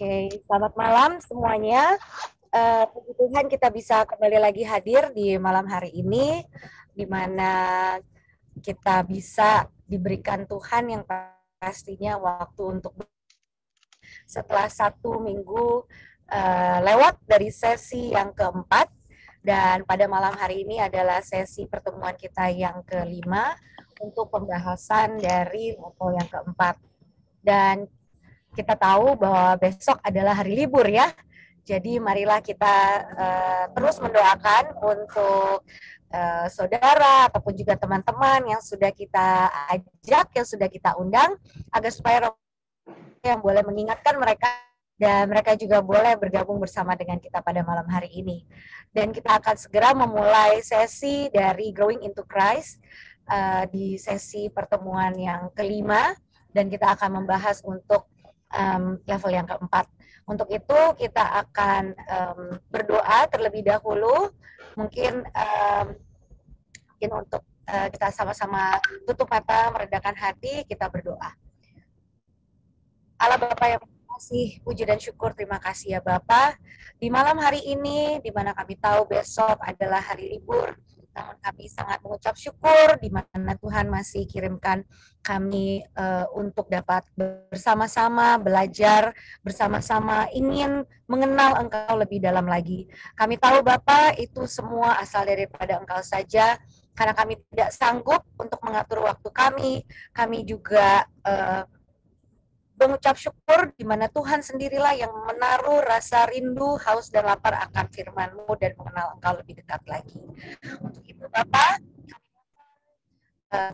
Oke, selamat malam semuanya. Puji Tuhan kita bisa kembali lagi hadir di malam hari ini, di mana kita bisa diberikan Tuhan yang pastinya waktu untuk setelah 1 minggu lewat dari sesi yang keempat, dan pada malam hari ini adalah sesi pertemuan kita yang kelima untuk pembahasan dari level yang keempat. Dan kita tahu bahwa besok adalah hari libur ya. Jadi marilah kita terus mendoakan untuk saudara ataupun juga teman-teman yang sudah kita ajak, yang sudah kita undang, agar supaya yang boleh mengingatkan mereka dan mereka juga boleh bergabung bersama dengan kita pada malam hari ini. Dan kita akan segera memulai sesi dari Growing into Christ di sesi pertemuan yang kelima, dan kita akan membahas untuk level yang keempat. Untuk itu kita akan berdoa terlebih dahulu. Mungkin untuk kita sama-sama tutup mata, meredakan hati, kita berdoa. Allah Bapa yang kasih, puji dan syukur, terima kasih ya Bapa. Di malam hari ini, di mana kami tahu besok adalah hari libur, namun kami sangat mengucap syukur di mana Tuhan masih kirimkan kami untuk dapat bersama-sama belajar, bersama-sama ingin mengenal Engkau lebih dalam lagi. Kami tahu Bapa, itu semua asal daripada Engkau saja, karena kami tidak sanggup untuk mengatur waktu kami juga mengucap syukur di mana Tuhan sendirilah yang menaruh rasa rindu, haus, dan lapar akan firman-Mu dan mengenal Engkau lebih dekat lagi. Untuk itu Bapak,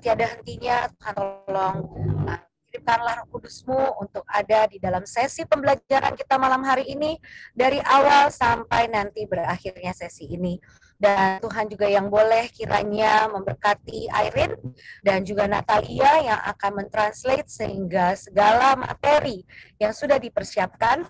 tiada hentinya Tuhan tolong kirimkanlah Roh Kudus-Mu untuk ada di dalam sesi pembelajaran kita malam hari ini, dari awal sampai nanti berakhirnya sesi ini. Dan Tuhan juga yang boleh kiranya memberkati Irene dan juga Natalia yang akan mentranslate, sehingga segala materi yang sudah dipersiapkan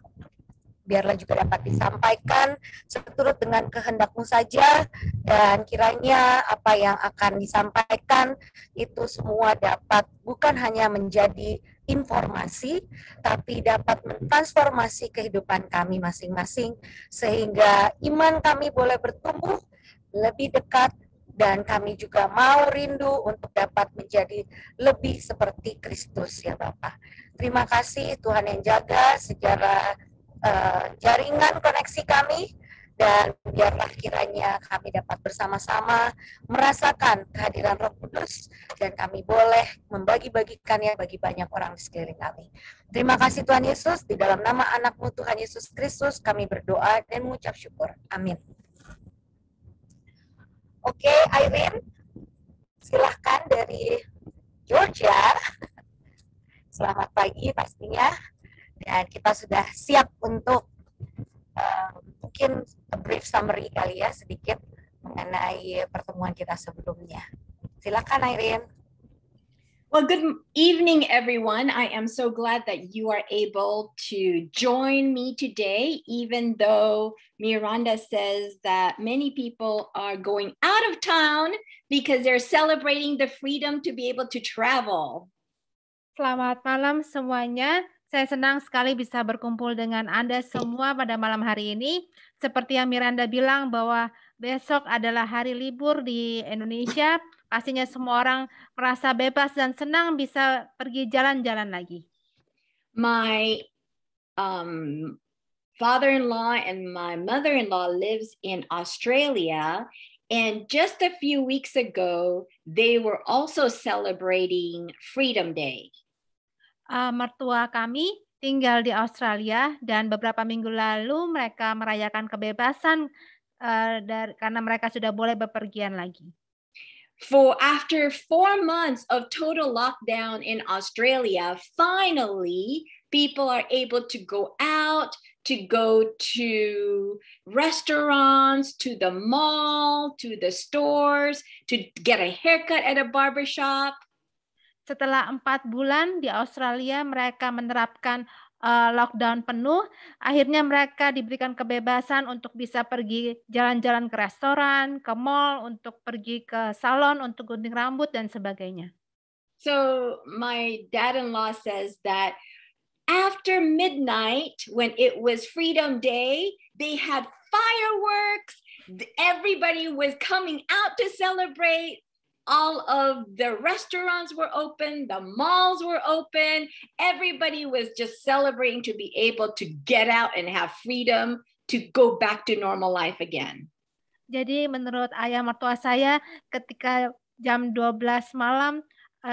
biarlah juga dapat disampaikan seturut dengan kehendak-Mu saja, dan kiranya apa yang akan disampaikan itu semua dapat bukan hanya menjadi informasi, tapi dapat mentransformasi kehidupan kami masing-masing, sehingga iman kami boleh bertumbuh lebih dekat, dan kami juga mau rindu untuk dapat menjadi lebih seperti Kristus ya Bapak. Terima kasih Tuhan yang jaga sejarah jaringan koneksi kami, dan biarlah kiranya kami dapat bersama-sama merasakan kehadiran Roh Kudus, dan kami boleh membagi-bagikannya bagi banyak orang di sekeliling kami. Terima kasih Tuhan Yesus, di dalam nama anak-Mu Tuhan Yesus Kristus kami berdoa dan mengucap syukur. Amin. Oke, Irene, silahkan dari Georgia. Selamat pagi pastinya. Dan kita sudah siap untuk mungkin brief summary kali ya, sedikit mengenai pertemuan kita sebelumnya. Silakan Irene. Well, good evening, everyone. I am so glad that you are able to join me today, even though Miranda says that many people are going out of town because they're celebrating the freedom to be able to travel. Selamat malam semuanya. Saya senang sekali bisa berkumpul dengan Anda semua pada malam hari ini. Seperti yang Miranda bilang bahwa besok adalah hari libur di Indonesia. Pastinya semua orang merasa bebas dan senang bisa pergi jalan-jalan lagi. My father-in-law and my mother-in-law lives in Australia, and just a few weeks ago, they were also celebrating Freedom Day. Mertua kami tinggal di Australia, dan beberapa minggu lalu mereka merayakan kebebasan karena mereka sudah boleh bepergian lagi. For after 4 months of total lockdown in Australia, finally people are able to go out, to go to restaurants, to the mall, to the stores, to get a haircut at a barbershop. Setelah 4 bulan di Australia mereka menerapkan lockdown penuh, akhirnya mereka diberikan kebebasan untuk bisa pergi jalan-jalan ke restoran, ke mall, untuk pergi ke salon, untuk gunting rambut dan sebagainya. So my dad-in-law says that after midnight, when it was Freedom Day, they had fireworks. Everybody was coming out to celebrate. All of the restaurants were open, the malls were open. Everybody was just celebrating to be able to get out and have freedom to go back to normal life again. Jadi menurut ayah mertua saya, ketika jam 12 malam,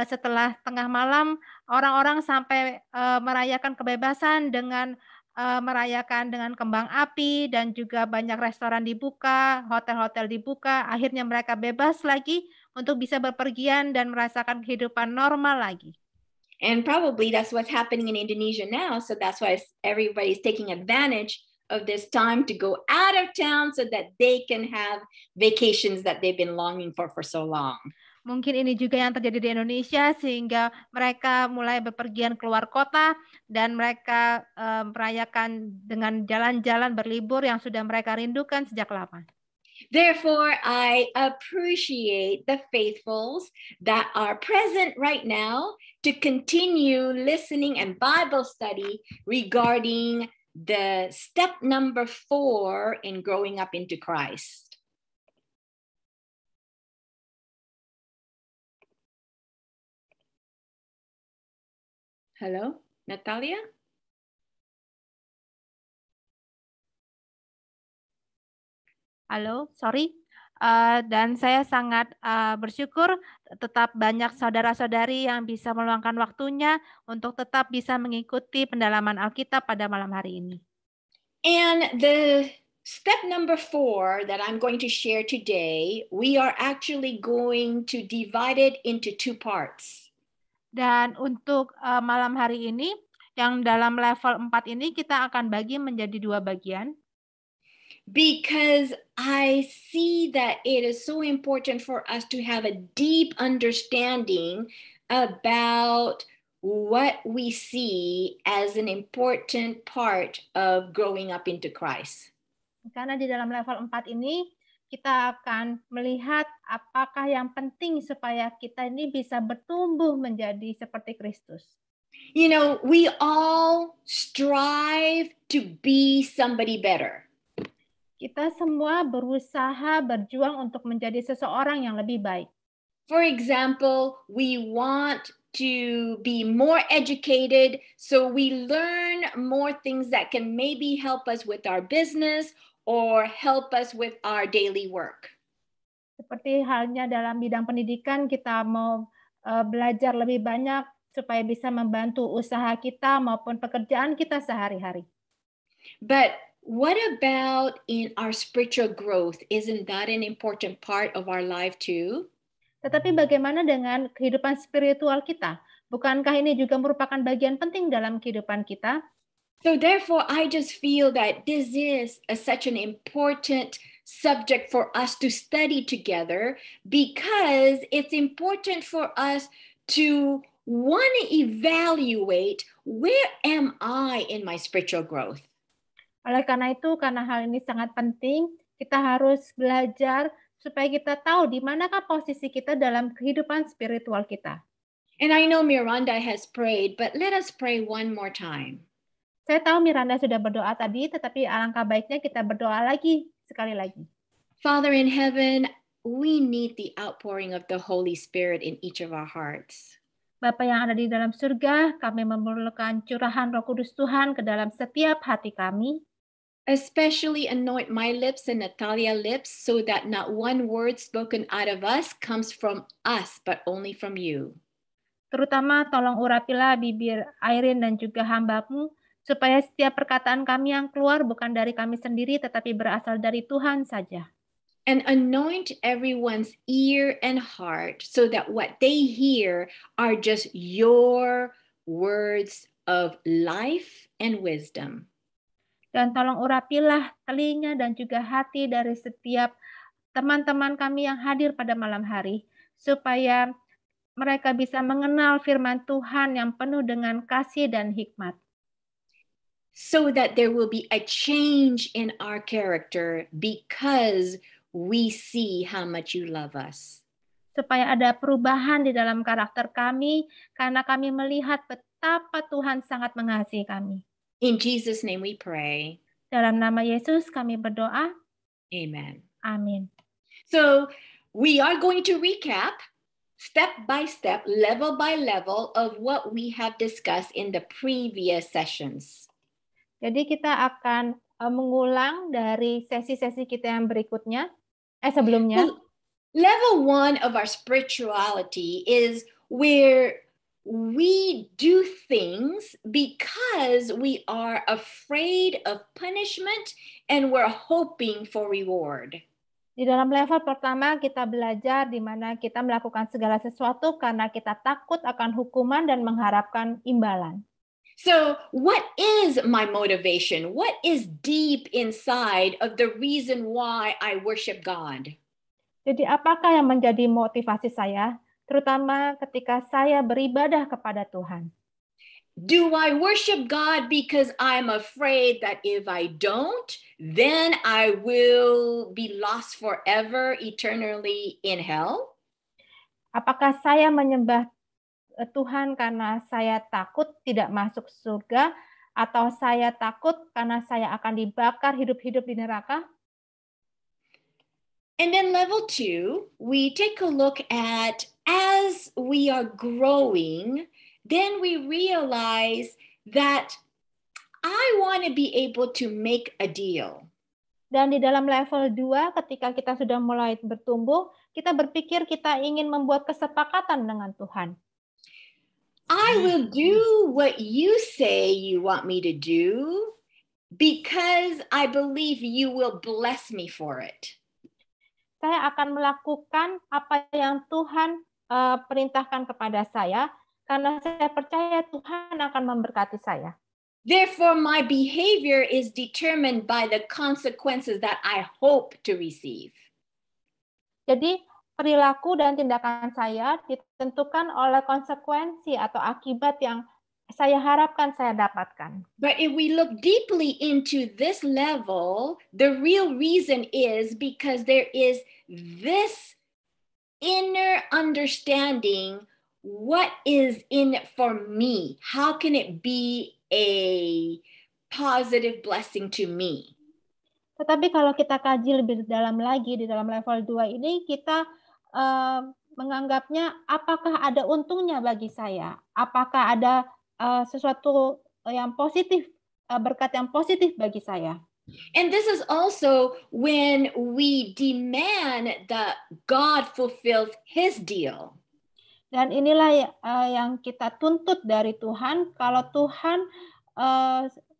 setelah tengah malam, orang-orang sampai merayakan kebebasan dengan merayakan dengan kembang api dan juga banyak restoran dibuka, hotel-hotel dibuka. Akhirnya mereka bebas lagi untuk bisa berpergian dan merasakan kehidupan normal lagi. And probably that's what's happening in Indonesia now. So that's why everybody's taking advantage of this time to go out of town so that they can have vacations that they've been longing for so long. Mungkin ini juga yang terjadi di Indonesia sehingga mereka mulai bepergian keluar kota dan mereka merayakan dengan jalan-jalan berlibur yang sudah mereka rindukan sejak lama. Therefore, I appreciate the faithfuls that are present right now to continue listening and Bible study regarding the step number 4 in growing up into Christ. Hello, Natalia? Halo, sorry. Dan saya sangat bersyukur tetap banyak saudara-saudari yang bisa meluangkan waktunya untuk tetap bisa mengikuti pendalaman Alkitab pada malam hari ini. And the step number 4 that I'm going to share today, we are actually going to divide it into 2 parts. Dan untuk malam hari ini, yang dalam level 4 ini kita akan bagi menjadi 2 bagian. Because I see that it is so important for us to have a deep understanding about what we see as an important part of growing up into Christ. Karena di dalam level 4 ini, kita akan melihat apakah yang penting supaya kita ini bisa bertumbuh menjadi seperti Kristus. You know, we all strive to be somebody better. Kita semua berusaha berjuang untuk menjadi seseorang yang lebih baik. For example, we want to be more educated, so we learn more things that can maybe help us with our business or help us with our daily work. Seperti halnya dalam bidang pendidikan, kita mau belajar lebih banyak supaya bisa membantu usaha kita maupun pekerjaan kita sehari-hari. But what about in our spiritual growth? Isn't that an important part of our life too? Tetapi bagaimana dengan kehidupan spiritual kita? Bukankah ini juga merupakan bagian penting dalam kehidupan kita? So therefore, I just feel that this is such an important subject for us to study together because it's important for us to want to evaluate where am I in my spiritual growth. Oleh karena itu, karena hal ini sangat penting, kita harus belajar supaya kita tahu di manakah posisi kita dalam kehidupan spiritual kita. And I know Miranda has prayed, but let us pray one more time. Saya tahu Miranda sudah berdoa tadi, tetapi alangkah baiknya kita berdoa lagi, sekali lagi. Father in heaven, we need the outpouring of the Holy Spirit in each of our hearts. Bapa yang ada di dalam surga, kami memerlukan curahan Roh Kudus Tuhan ke dalam setiap hati kami. Especially anoint my lips and Natalia's lips so that not one word spoken out of us comes from us, but only from you. Terutama tolong urapilah bibir Irene dan juga hamba-Mu, supaya setiap perkataan kami yang keluar bukan dari kami sendiri, tetapi berasal dari Tuhan saja. And anoint everyone's ear and heart so that what they hear are just your words of life and wisdom. Dan tolong urapilah telinga dan juga hati dari setiap teman-teman kami yang hadir pada malam hari, supaya mereka bisa mengenal firman Tuhan yang penuh dengan kasih dan hikmat. So that there will be a change in our character because we see how much you love us. supaya ada perubahan di dalam karakter kami, karena kami melihat betapa Tuhan sangat mengasihi kami. In Jesus' name we pray. Dalam nama Yesus kami berdoa. Amen. Amin. So we are going to recap step by step, level by level of what we have discussed in the previous sessions. Jadi kita akan mengulang dari sesi-sesi kita yang berikutnya, sebelumnya. Well, level 1 of our spirituality is where we do things because we are afraid of punishment and we're hoping for reward. Di dalam level pertama kita belajar di mana kita melakukan segala sesuatu karena kita takut akan hukuman dan mengharapkan imbalan. So, what is my motivation? What is deep inside of the reason why I worship God? Jadi apakah yang menjadi motivasi saya, terutama ketika saya beribadah kepada Tuhan? Do I worship God because I'm afraid that if I don't, then I will be lost forever, eternally in hell? Apakah saya menyembah Tuhan karena saya takut tidak masuk surga, atau saya takut karena saya akan dibakar hidup-hidup di neraka? And then level 2, we take a look at as we are growing, then we realize that I want to be able to make a deal. Dan di dalam level 2, ketika kita sudah mulai bertumbuh, kita berpikir kita ingin membuat kesepakatan dengan Tuhan. I will do what you say you want me to do because I believe you will bless me for it. Saya akan melakukan apa yang Tuhan perintahkan kepada saya, karena saya percaya Tuhan akan memberkati saya. Therefore, my behavior is determined by the consequences that I hope to receive. Jadi, perilaku dan tindakan saya ditentukan oleh konsekuensi atau akibat yang saya harapkan saya dapatkan. But if we look deeply into this level, the real reason is because there is this inner understanding, what is in it for me? How can it be a positive blessing to me? Tetapi kalau kita kaji lebih dalam lagi di dalam level 2 ini, kita menganggapnya apakah ada untungnya bagi saya? Apakah ada sesuatu yang positif, berkat yang positif bagi saya? And this is also when we demand that God fulfills His deal. Dan inilah yang kita tuntut dari Tuhan, kalau Tuhan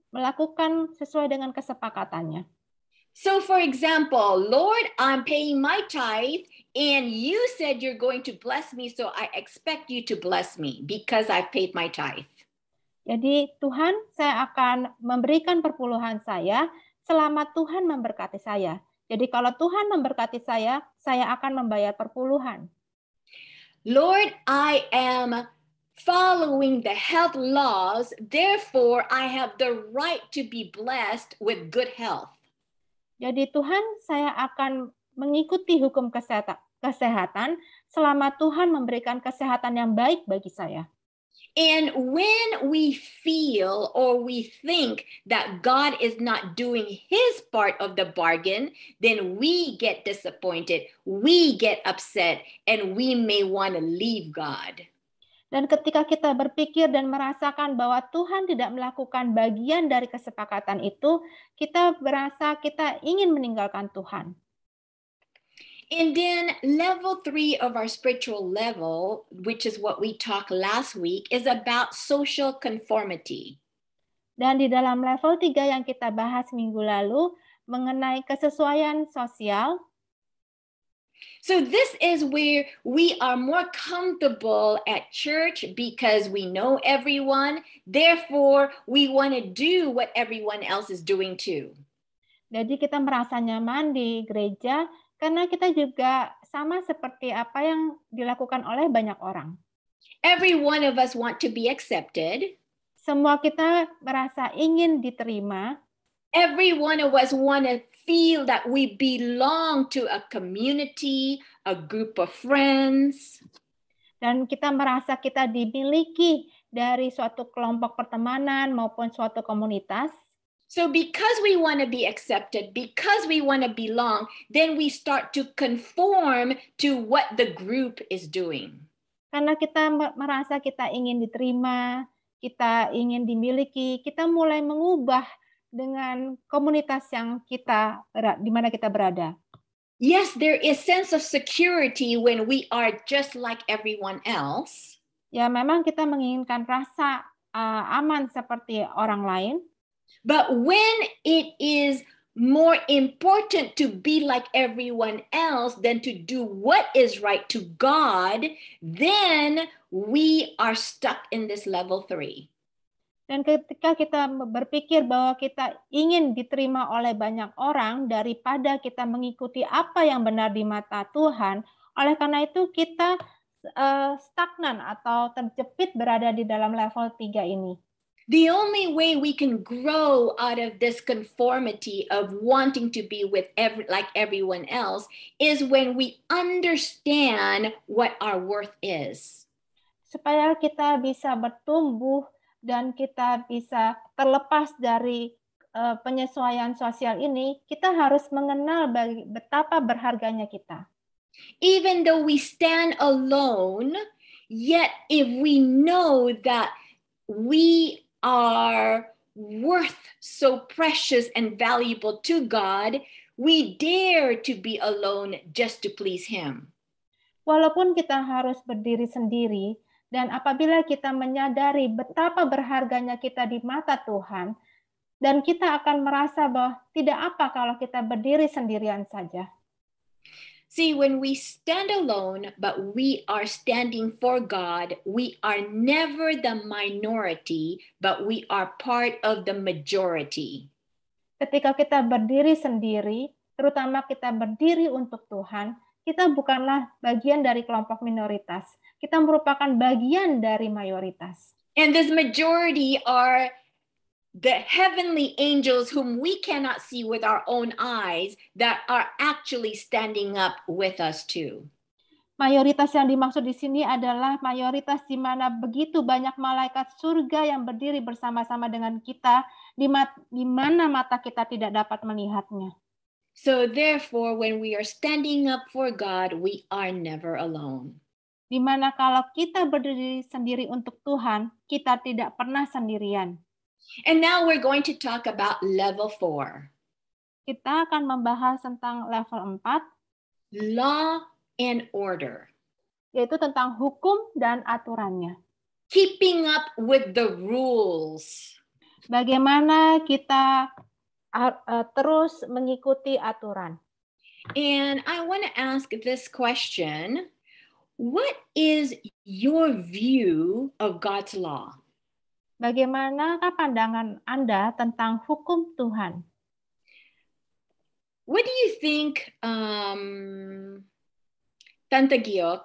melakukan sesuai dengan kesepakatannya. So for example, Lord, I'm paying my tithe and you said you're going to bless me, so I expect you to bless me because I've paid my tithe. Jadi Tuhan, saya akan memberikan perpuluhan saya selama Tuhan memberkati saya. Jadi kalau Tuhan memberkati saya akan membayar perpuluhan. Lord, I am following the health laws, therefore I have the right to be blessed with good health. Jadi Tuhan, saya akan mengikuti hukum kesehatan selama Tuhan memberikan kesehatan yang baik bagi saya. And when we feel or we think that God is not doing His part of the bargain, then we get disappointed, we get upset, and we may want to leave God. Dan ketika kita berpikir dan merasakan bahwa Tuhan tidak melakukan bagian dari kesepakatan itu, kita merasa kita ingin meninggalkan Tuhan. And then level 3 of our spiritual level, which is what we talked last week, is about social conformity. Dan di dalam level 3 yang kita bahas minggu lalu, mengenai kesesuaian sosial. So this is where we are more comfortable at church because we know everyone. Therefore, we want to do what everyone else is doing too. Jadi kita merasa nyaman di gereja karena kita juga sama seperti apa yang dilakukan oleh banyak orang. Every one of us want to be accepted. Semua kita merasa ingin diterima. Every one of us want to feel that we belong to a community, a group of friends. Dan kita merasa kita dimiliki dari suatu kelompok pertemanan maupun suatu komunitas. So because we want to be accepted, because we want to belong, then we start to conform to what the group is doing. Karena kita merasa kita ingin diterima, kita ingin dimiliki, kita mulai mengubah dengan komunitas yang di mana kita berada. Yes, there is sense of security when we are just like everyone else. Ya, memang kita menginginkan rasa aman seperti orang lain. But when it is more important to be like everyone else than to do what is right to God, then we are stuck in this level 3. Dan ketika kita berpikir bahwa kita ingin diterima oleh banyak orang daripada kita mengikuti apa yang benar di mata Tuhan, oleh karena itu kita stagnan atau terjepit berada di dalam level 3 ini. The only way we can grow out of this conformity of wanting to be with like everyone else is when we understand what our worth is. Supaya kita bisa bertumbuh dan kita bisa terlepas dari penyesuaian sosial ini, kita harus mengenal betapa berharganya kita. Even though we stand alone, yet if we know that we are worth so precious and valuable to God, we dare to be alone just to please Him. Walaupun kita harus berdiri sendiri, dan apabila kita menyadari betapa berharganya kita di mata Tuhan, dan kita akan merasa bahwa tidak apa kalau kita berdiri sendirian saja. See, when we stand alone, but we are standing for God, we are never the minority, but we are part of the majority. Ketika kita berdiri sendiri, terutama kita berdiri untuk Tuhan, kita bukanlah bagian dari kelompok minoritas. Kita merupakan bagian dari mayoritas. And this majority are the heavenly angels whom we cannot see with our own eyes that are actually standing up with us too. Mayoritas yang dimaksud di sini adalah mayoritas di mana begitu banyak malaikat surga yang berdiri bersama-sama dengan kita, di mana mata kita tidak dapat melihatnya. So therefore, when we are standing up for God, we are never alone. Di mana kalau kita berdiri sendiri untuk Tuhan, kita tidak pernah sendirian. And now we're going to talk about level 4. Kita akan membahas tentang level 4. Law and order. Yaitu tentang hukum dan aturannya. Keeping up with the rules. Bagaimana kita terus mengikuti aturan. And I want to ask this question. What is your view of God's law? Bagaimanakah pandangan Anda tentang hukum Tuhan? What do you think, Tante Giok,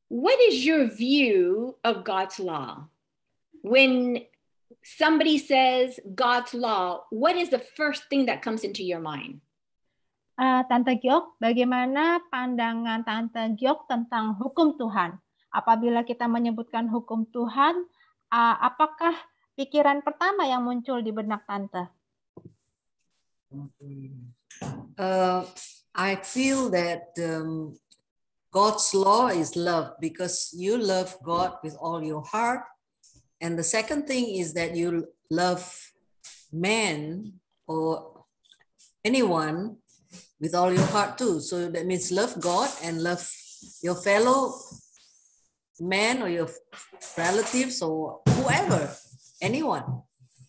what is your view of God's law? When somebody says God's law, what is the first thing that comes into your mind? Tante Giok, bagaimana pandangan Tante Giok tentang hukum Tuhan? Apabila kita menyebutkan hukum Tuhan, apakah pikiran pertama yang muncul di benak Tante? I feel that God's law is love because you love God with all your heart. And the second thing is that you love man or anyone with all your heart too. So that means love God and love your fellow man or your relatives or whoever, anyone.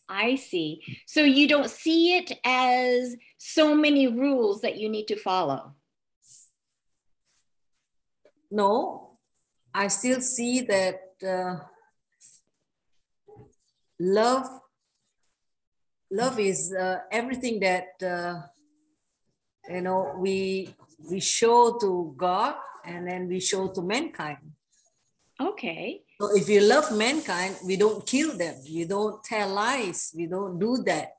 I see. So you don't see it as so many rules that you need to follow. No, I still see that love is everything that we show to God and then we show to mankind. Okay. So if you love mankind, we don't kill them. We don't tell lies. We don't do that.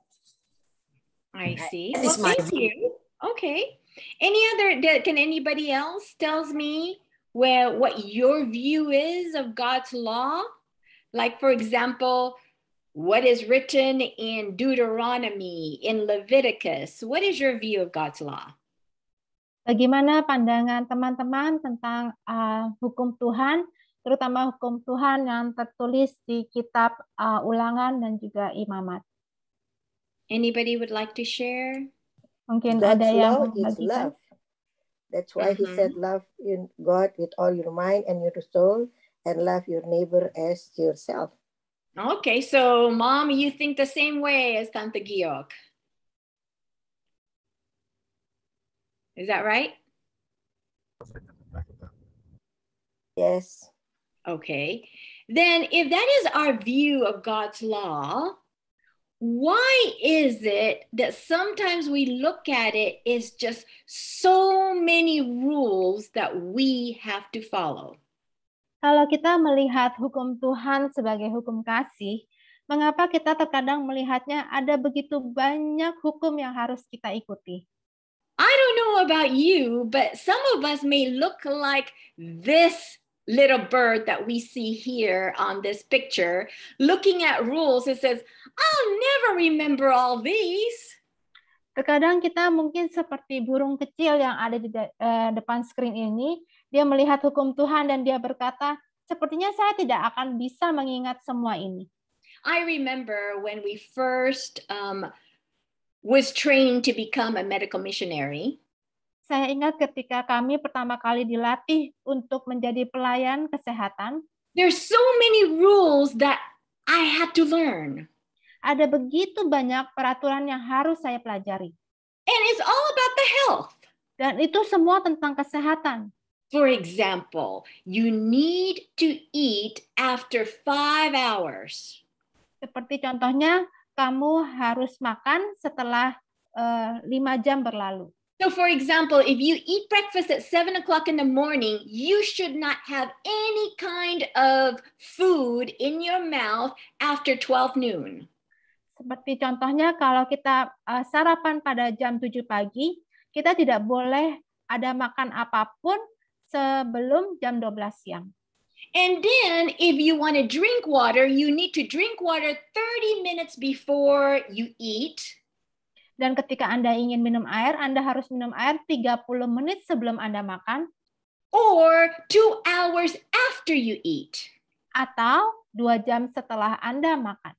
I see. That Well, is my thank you. Okay. Can anybody else tells me what your view is of God's law? Like, for example, what is written in Deuteronomy, in Leviticus? What is your view of God's law? Bagaimana pandangan teman-teman tentang hukum Tuhan, terutama hukum Tuhan yang tertulis di kitab Ulangan dan juga Imamat? Anybody would like to share? Mungkin God's ada yang law is membagikan. love. That's why he said, love God with all your mind and your soul, and love your neighbor as yourself. Okay, so Mom, you think the same way as Tante Giok. Is that right? Yes. Okay. Then if that is our view of God's law, why is it that sometimes we look at it as just so many rules that we have to follow? Kalau kita melihat hukum Tuhan sebagai hukum kasih, mengapa kita terkadang melihatnya ada begitu banyak hukum yang harus kita ikuti? I don't know about you, but some of us may look like this little bird that we see here on this picture, looking at rules. It says, I'll never remember all these. Terkadang kita mungkin seperti burung kecil yang ada di depan screen ini, dia melihat hukum Tuhan dan dia berkata, sepertinya saya tidak akan bisa mengingat semua ini. I remember when we first was training to become a medical missionary. Saya ingat ketika kami pertama kali dilatih untuk menjadi pelayan kesehatan. There's so many rules that I had to learn. Ada begitu banyak peraturan yang harus saya pelajari. And it's all about the health. Dan itu semua tentang kesehatan. For example, you need to eat after 5 hours. Seperti contohnya, kamu harus makan setelah 5 jam berlalu. So for example, if you eat breakfast at 7 o'clock in the morning, you should not have any kind of food in your mouth after 12 noon. Seperti contohnya, kalau kita sarapan pada jam 7 pagi, kita tidak boleh ada makan apapun sebelum jam 12 siang. And then if you want to drink water, you need to drink water 30 minutes before you eat. Dan ketika Anda ingin minum air, Anda harus minum air 30 menit sebelum Anda makan. Or 2 hours after you eat. Atau 2 jam setelah Anda makan.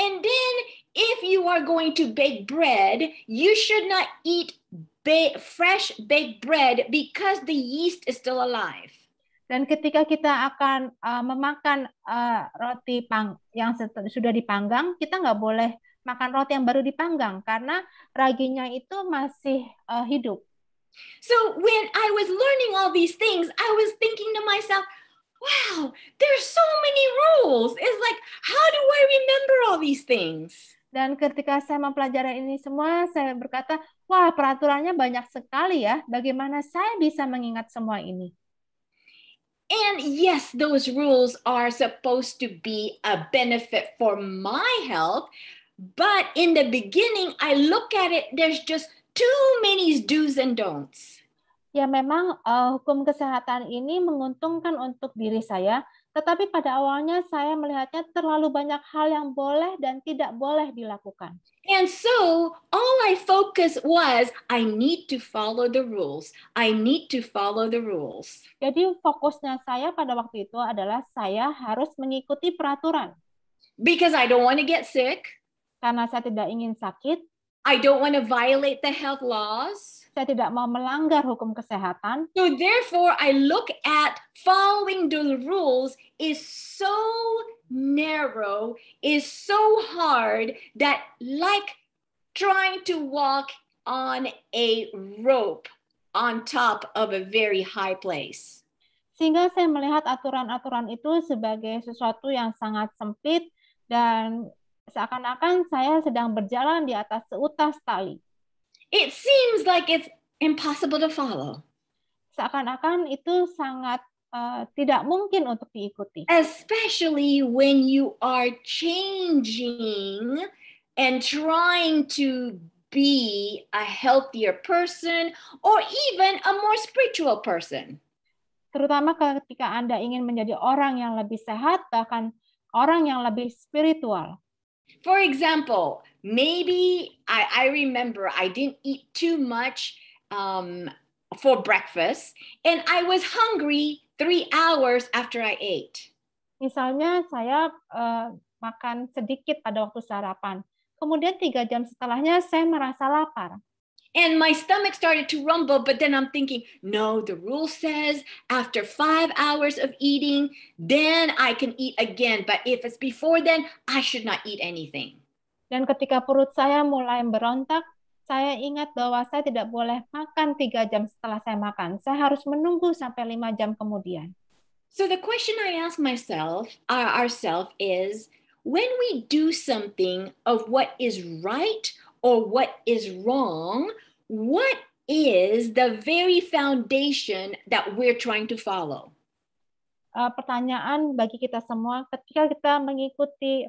And then if you are going to bake bread, you should not eat fresh baked bread because the yeast is still alive. Dan ketika kita akan memakan roti yang sudah dipanggang, kita nggak boleh makan roti yang baru dipanggang karena raginya itu masih hidup. So when I was learning all these things, I was thinking to myself, wow, there's so many rules. It's like, how do I remember all these things? Dan ketika saya mempelajari ini semua, saya berkata, wah, peraturannya banyak sekali ya. Bagaimana saya bisa mengingat semua ini? And yes, those rules are supposed to be a benefit for my health. But in the beginning, I look at it, there's just too many do's and don'ts. Ya memang hukum kesehatan ini menguntungkan untuk diri saya, tetapi pada awalnya saya melihatnya terlalu banyak hal yang boleh dan tidak boleh dilakukan. And so all I focused was, I need to follow the rules. I need to follow the rules. Jadi fokusnya saya pada waktu itu adalah saya harus mengikuti peraturan. Because I don't want to get sick. Karena saya tidak ingin sakit. I don't want to violate the health laws. Saya tidak mau melanggar hukum kesehatan. So therefore, I look at following the rules is so narrow, is so hard that like trying to walk on a rope on top of a very high place. Sehingga saya melihat aturan-aturan itu sebagai sesuatu yang sangat sempit dan seakan-akan saya sedang berjalan di atas seutas tali. It seems like it's impossible to follow. Seakan-akan itu sangat tidak mungkin untuk diikuti. Especially when you are changing and trying to be a healthier person or even a more spiritual person. Terutama ketika Anda ingin menjadi orang yang lebih sehat, bahkan orang yang lebih spiritual. For example, maybe I remember I didn't eat too much for breakfast, and I was hungry 3 hours after I ate. Misalnya saya makan sedikit pada waktu sarapan. Kemudian 3 jam setelahnya saya merasa lapar. And my stomach started to rumble, but then I'm thinking, no, the rule says after 5 hours of eating, then I can eat again. But if it's before then, I should not eat anything. Dan ketika perut saya mulai berontak, saya ingat bahwa saya tidak boleh makan 3 jam setelah saya makan. Saya harus menunggu sampai 5 jam kemudian. So the question I ask ourselves is, when we do something of what is right or what is wrong, what is the very foundation that we're trying to follow? Pertanyaan bagi kita semua, ketika kita mengikuti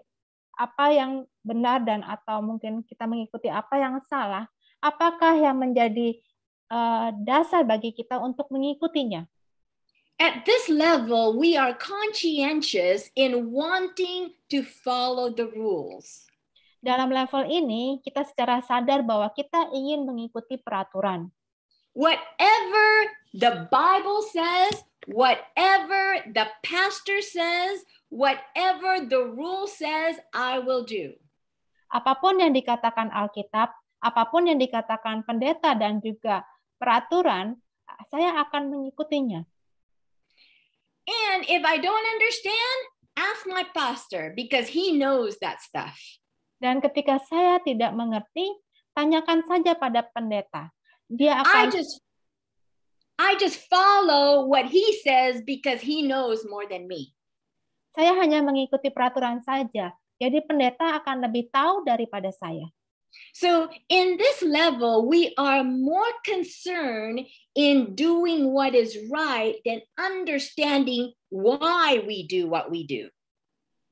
apa yang benar dan atau mungkin kita mengikuti apa yang salah, apakah yang menjadi dasar bagi kita untuk mengikutinya? At this level, we are conscientious in wanting to follow the rules. Dalam level ini, kita secara sadar bahwa kita ingin mengikuti peraturan. Whatever the Bible says, whatever the pastor says, whatever the rule says, I will do. Apapun yang dikatakan Alkitab, apapun yang dikatakan pendeta dan juga peraturan, saya akan mengikutinya. And if I don't understand, ask my pastor because he knows that stuff. Dan ketika saya tidak mengerti, tanyakan saja pada pendeta. Dia akan I just follow what he says because he knows more than me. Saya hanya mengikuti peraturan saja. Jadi pendeta akan lebih tahu daripada saya. So in this level, we are more concerned in doing what is right than understanding why we do what we do.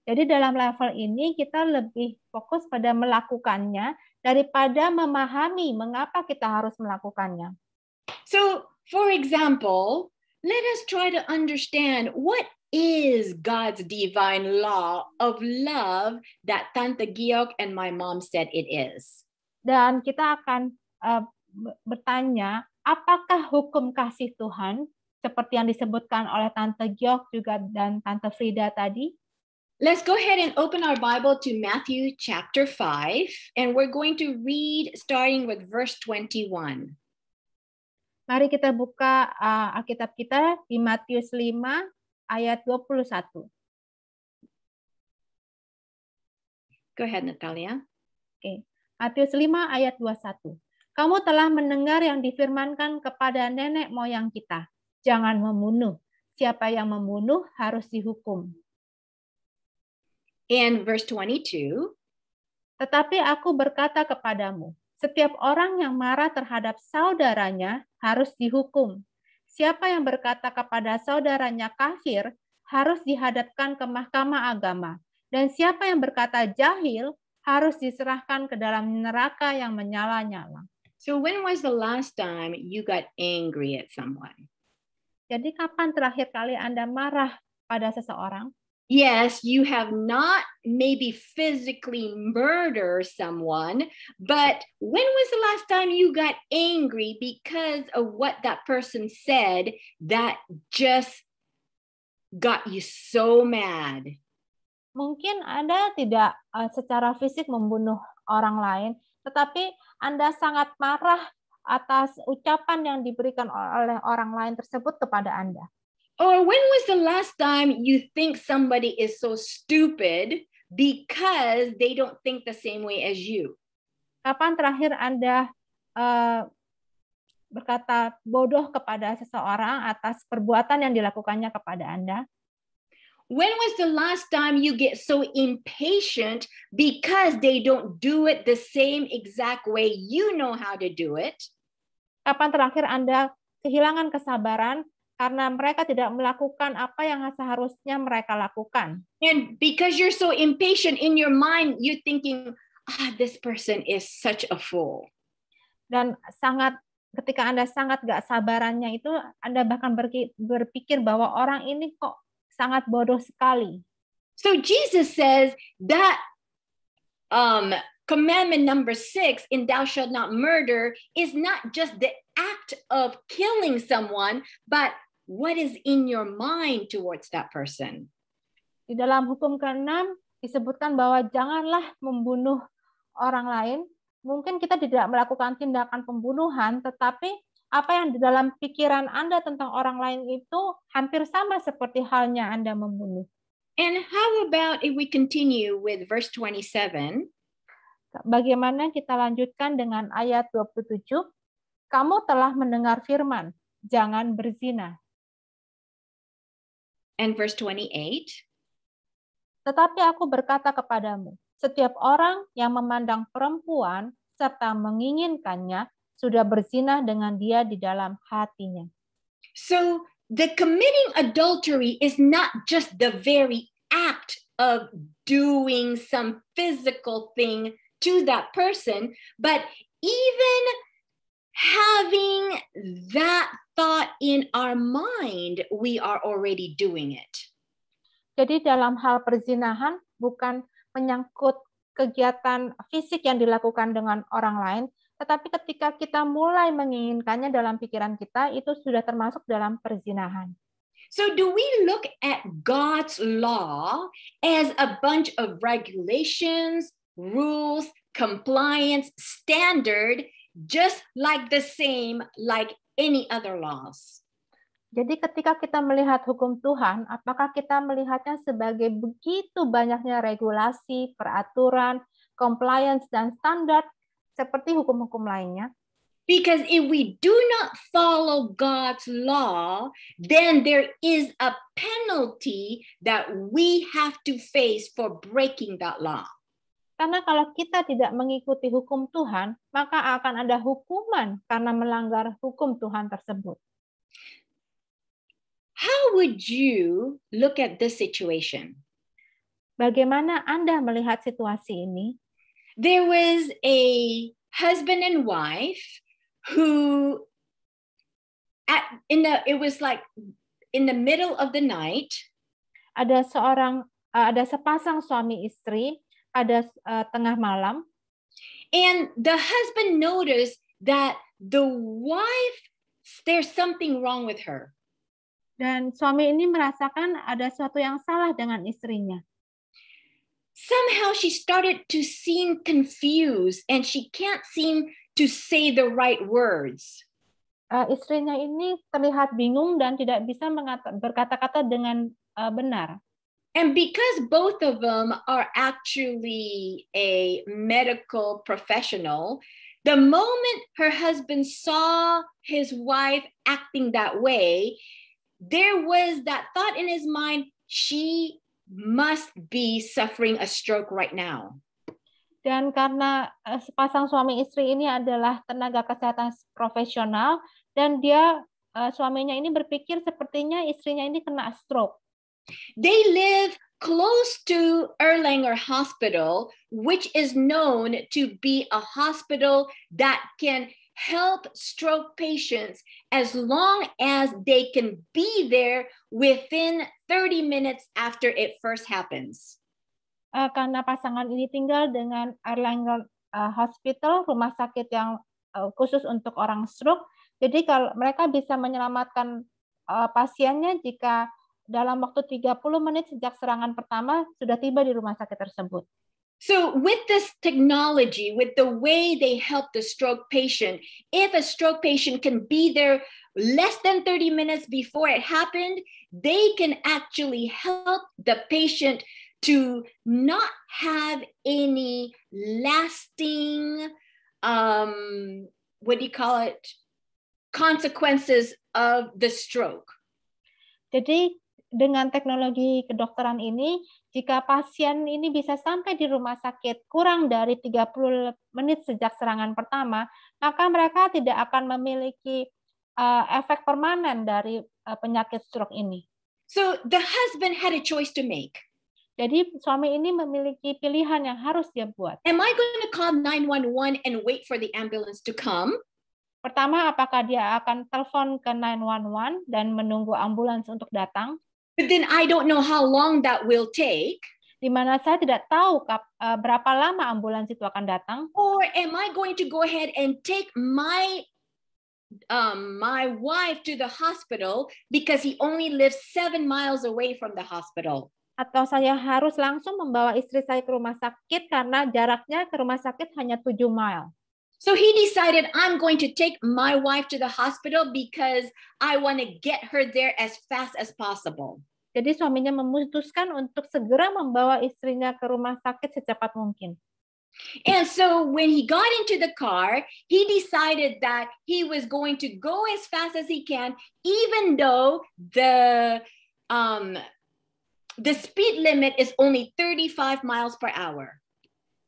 Jadi dalam level ini kita lebih fokus pada melakukannya daripada memahami mengapa kita harus melakukannya. So, for example, let us try to understand what is God's divine law of love that Tante Giok and my mom said it is. Dan kita akan bertanya, apakah hukum kasih Tuhan seperti yang disebutkan oleh Tante Giok juga dan Tante Frida tadi? Let's go ahead and open our Bible to Matthew chapter 5, and we're going to read starting with verse 21. Mari kita buka Alkitab kita di Matius 5 ayat 21. Go ahead, Natalia. Oke. Matius 5 ayat 21. Kamu telah mendengar yang difirmankan kepada nenek moyang kita. Jangan membunuh. Siapa yang membunuh harus dihukum. And verse 22. Tetapi aku berkata kepadamu, setiap orang yang marah terhadap saudaranya harus dihukum. Siapa yang berkata kepada saudaranya kafir harus dihadapkan ke mahkamah agama. Dan siapa yang berkata jahil harus diserahkan ke dalam neraka yang menyala-nyala. So when was the last time you got angry at someone? Jadi kapan terakhir kali Anda marah pada seseorang? Yes, you have not maybe physically murdered someone, but when was the last time you got angry because of what that person said that just got you so mad? Mungkin Anda tidak secara fisik membunuh orang lain, tetapi Anda sangat marah atas ucapan yang diberikan oleh orang lain tersebut kepada Anda. Or when was the last time you think somebody is so stupid because they don't think the same way as you? Kapan terakhir Anda berkata bodoh kepada seseorang atas perbuatan yang dilakukannya kepada Anda? When was the last time you get so impatient because they don't do it the same exact way you know how to do it? Kapan terakhir Anda kehilangan kesabaran karena mereka tidak melakukan apa yang seharusnya mereka lakukan? And because you're so impatient in your mind, you're thinking, this person is such a fool. Dan ketika Anda sangat gak sabarannya itu, Anda bahkan berpikir bahwa orang ini kok sangat bodoh sekali. So Jesus says that commandment number 6 in thou shalt not murder is not just the act of killing someone, but what is in your mind towards that person. Di dalam hukum ke-6 disebutkan bahwa janganlah membunuh orang lain. Mungkin kita tidak melakukan tindakan pembunuhan, tetapi apa yang di dalam pikiran Anda tentang orang lain itu hampir sama seperti halnya Anda membunuh. And how about if we continue with verse 27? Bagaimana kita lanjutkan dengan ayat 27? Kamu telah mendengar firman, jangan berzina. And verse 28? Tetapi aku berkata kepadamu, setiap orang yang memandang perempuan serta menginginkannya sudah berzina dengan dia di dalam hatinya. So the committing adultery is not just the very act of doing some physical thing to that person, but even having that thought in our mind, we are already doing it. Jadi dalam hal perzinahan bukan menyangkut kegiatan fisik yang dilakukan dengan orang lain, tetapi ketika kita mulai menginginkannya dalam pikiran kita, itu sudah termasuk dalam perzinahan. So do we look at God's law as a bunch of regulations, rules, compliance, standard, just like the same like any other laws? Jadi ketika kita melihat hukum Tuhan, apakah kita melihatnya sebagai begitu banyaknya regulasi, peraturan, compliance, dan standar seperti hukum-hukum lainnya? Because if we do not follow God's law, then there is a penalty that we have to face for breaking that law. Karena kalau kita tidak mengikuti hukum Tuhan, maka akan ada hukuman karena melanggar hukum Tuhan tersebut. How would you look at this situation? Bagaimana Anda melihat situasi ini? There was a husband and wife who it was like in the middle of the night. Ada sepasang suami istri pada tengah malam. And the husband noticed that the wife, there's something wrong with her. Dan suami ini merasakan ada sesuatu yang salah dengan istrinya. Somehow she started to seem confused and she can't seem to say the right words. Istrinya ini terlihat bingung dan tidak bisa berkata-kata dengan benar. And because both of them are actually a medical professional, the moment her husband saw his wife acting that way, there was that thought in his mind, she must be suffering a stroke right now. Dan karena sepasang suami istri ini adalah tenaga kesehatan profesional, dan suaminya ini berpikir sepertinya istrinya ini kena stroke. They live close to Erlanger Hospital, which is known to be a hospital that can help stroke patients as long as they can be there within 30 minutes after it first happens. Karena pasangan ini tinggal dengan Erlanger Hospital, rumah sakit yang khusus untuk orang stroke, jadi kalau mereka bisa menyelamatkan pasiennya jika dalam waktu 30 menit sejak serangan pertama sudah tiba di rumah sakit tersebut. So with this technology, with the way they help the stroke patient, if a stroke patient can be there less than 30 minutes before it happened, they can actually help the patient to not have any lasting, consequences of the stroke. Jadi dengan teknologi kedokteran ini, jika pasien ini bisa sampai di rumah sakit kurang dari 30 menit sejak serangan pertama, maka mereka tidak akan memiliki efek permanen dari penyakit stroke ini. So the husband had a choice to make. Jadi suami ini memiliki pilihan yang harus dia buat. Am I going to call 911 and wait for the ambulance to come? Pertama, apakah dia akan telepon ke 911 dan menunggu ambulans untuk datang? But then I don't know how long that will take. Di mana saya tidak tahu berapa lama ambulans itu akan datang. Or am I going to go ahead and take my wife to the hospital because he only lives 7 miles away from the hospital? Atau saya harus langsung membawa istri saya ke rumah sakit karena jaraknya ke rumah sakit hanya 7 mile. So he decided, I'm going to take my wife to the hospital because I want to get her there as fast as possible. Jadi suaminya memutuskan untuk segera membawa istrinya ke rumah sakit secepat mungkin. And so when he got into the car, he decided that he was going to go as fast as he can, even though the speed limit is only 35 miles per hour.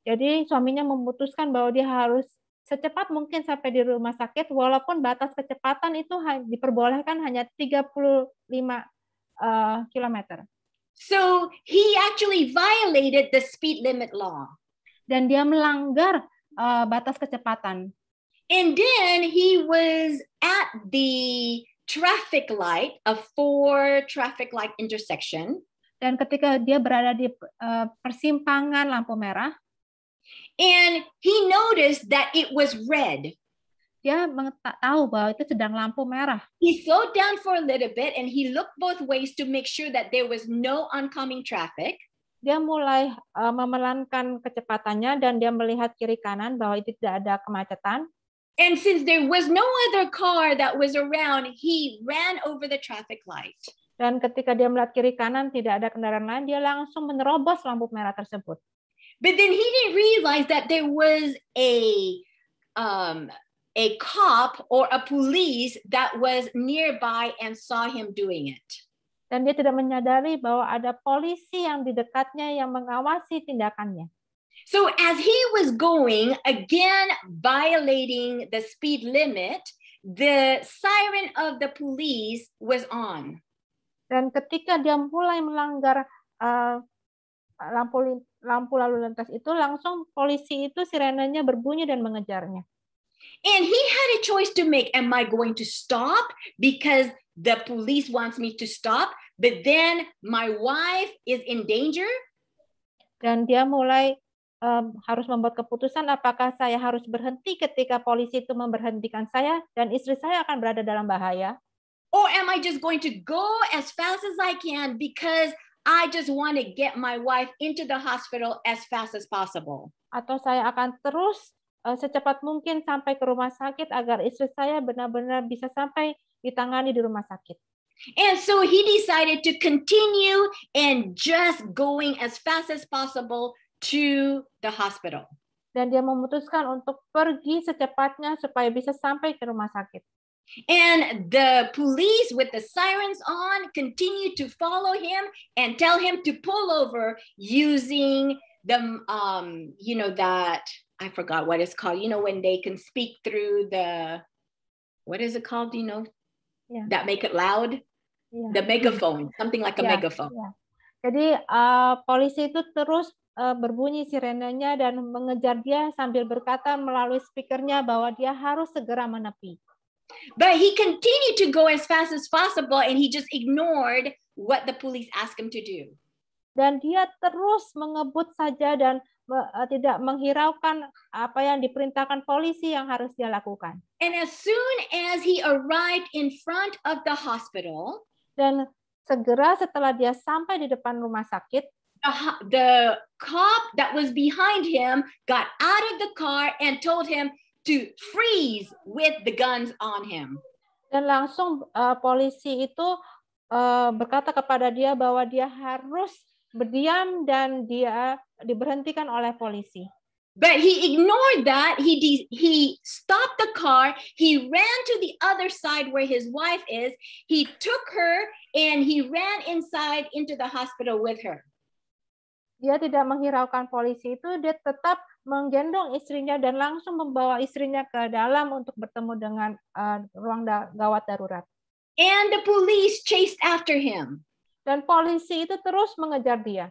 Jadi suaminya memutuskan bahwa dia harus secepat mungkin sampai di rumah sakit, walaupun batas kecepatan itu diperbolehkan hanya 35 kilometer. So he actually violated the speed limit law. Dan dia melanggar batas kecepatan. And then he was at the traffic light, a 4 traffic light intersection. Dan ketika dia berada di persimpangan lampu merah, and he noticed that it was red. Dia tahu bahwa itu sedang lampu merah. He slowed down for a little bit and he looked both ways to make sure that there was no oncoming traffic. Dia mulai memelankan kecepatannya dan dia melihat kiri kanan bahwa itu tidak ada kemacetan. And since there was no other car that was around, he ran over the traffic light. Dan ketika dia melihat kiri kanan tidak ada kendaraan lain, dia langsung menerobos lampu merah tersebut. But then he didn't realize that there was a cop or a police that was nearby and saw him doing it. Dan dia tidak menyadari bahwa ada polisi yang di dekatnya yang mengawasi tindakannya. So as he was going, again violating the speed limit, the siren of the police was on. Dan ketika dia mulai melanggar lampu lalu lintas itu, langsung polisi itu sirenenya berbunyi dan mengejarnya. And he had a choice to make. Am I going to stop because the police wants me to stop, but then my wife is in danger? Dan dia mulai harus membuat keputusan apakah saya harus berhenti ketika polisi itu memberhentikan saya dan istri saya akan berada dalam bahaya. Or am I just going to go as fast as I can because I just want to get my wife into the hospital as fast as possible? Atau saya akan terus secepat mungkin sampai ke rumah sakit agar istri saya benar-benar bisa sampai ditangani di rumah sakit. And so he decided to continue and just going as fast as possible to the hospital. Dan dia memutuskan untuk pergi secepatnya supaya bisa sampai ke rumah sakit. And the police with the sirens on continue to follow him and tell him to pull over using the, that, I forgot what it's called, when they can speak through the, what is it called, that make it loud? Yeah. The megaphone, something like a megaphone. Yeah. Jadi polisi itu terus berbunyi sirenenya dan mengejar dia sambil berkata melalui speakernya bahwa dia harus segera menepi. But he continued to go as fast as possible and he just ignored what the police asked him to do. Dan dia terus mengebut saja dan tidak menghiraukan apa yang diperintahkan polisi yang harus dia lakukan. And as soon as he arrived in front of the hospital, dan segera setelah dia sampai di depan rumah sakit, the cop that was behind him got out of the car and told him to freeze with the guns on him. Dan langsung polisi itu berkata kepada dia bahwa dia harus berdiam dan dia diberhentikan oleh polisi. But he ignored that. He stopped the car. He ran to the other side where his wife is. He took her and he ran inside into the hospital with her. Dia tidak menghiraukan polisi itu, dia tetap menggendong istrinya dan langsung membawa istrinya ke dalam untuk bertemu dengan ruang gawat darurat. And the police chased after him. Dan polisi itu terus mengejar dia.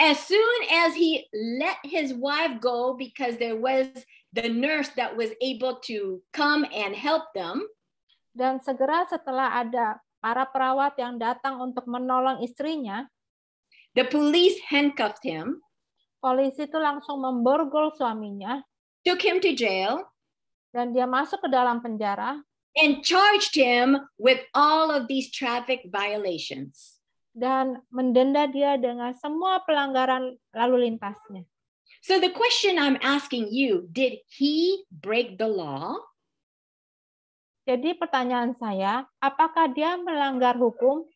As soon as he let his wife go because there was the nurse that was able to come and help them, Dan segera setelah ada para perawat yang datang untuk menolong istrinya, the police handcuffed him, polisi itu langsung memborgol suaminya, took him to jail, dan dia masuk ke dalam penjara and charged him with all of these traffic violations. dan mendenda dia dengan semua pelanggaran lalu lintasnya. So the question I'm asking you, did he break the law? Jadi pertanyaan saya, apakah dia melanggar hukum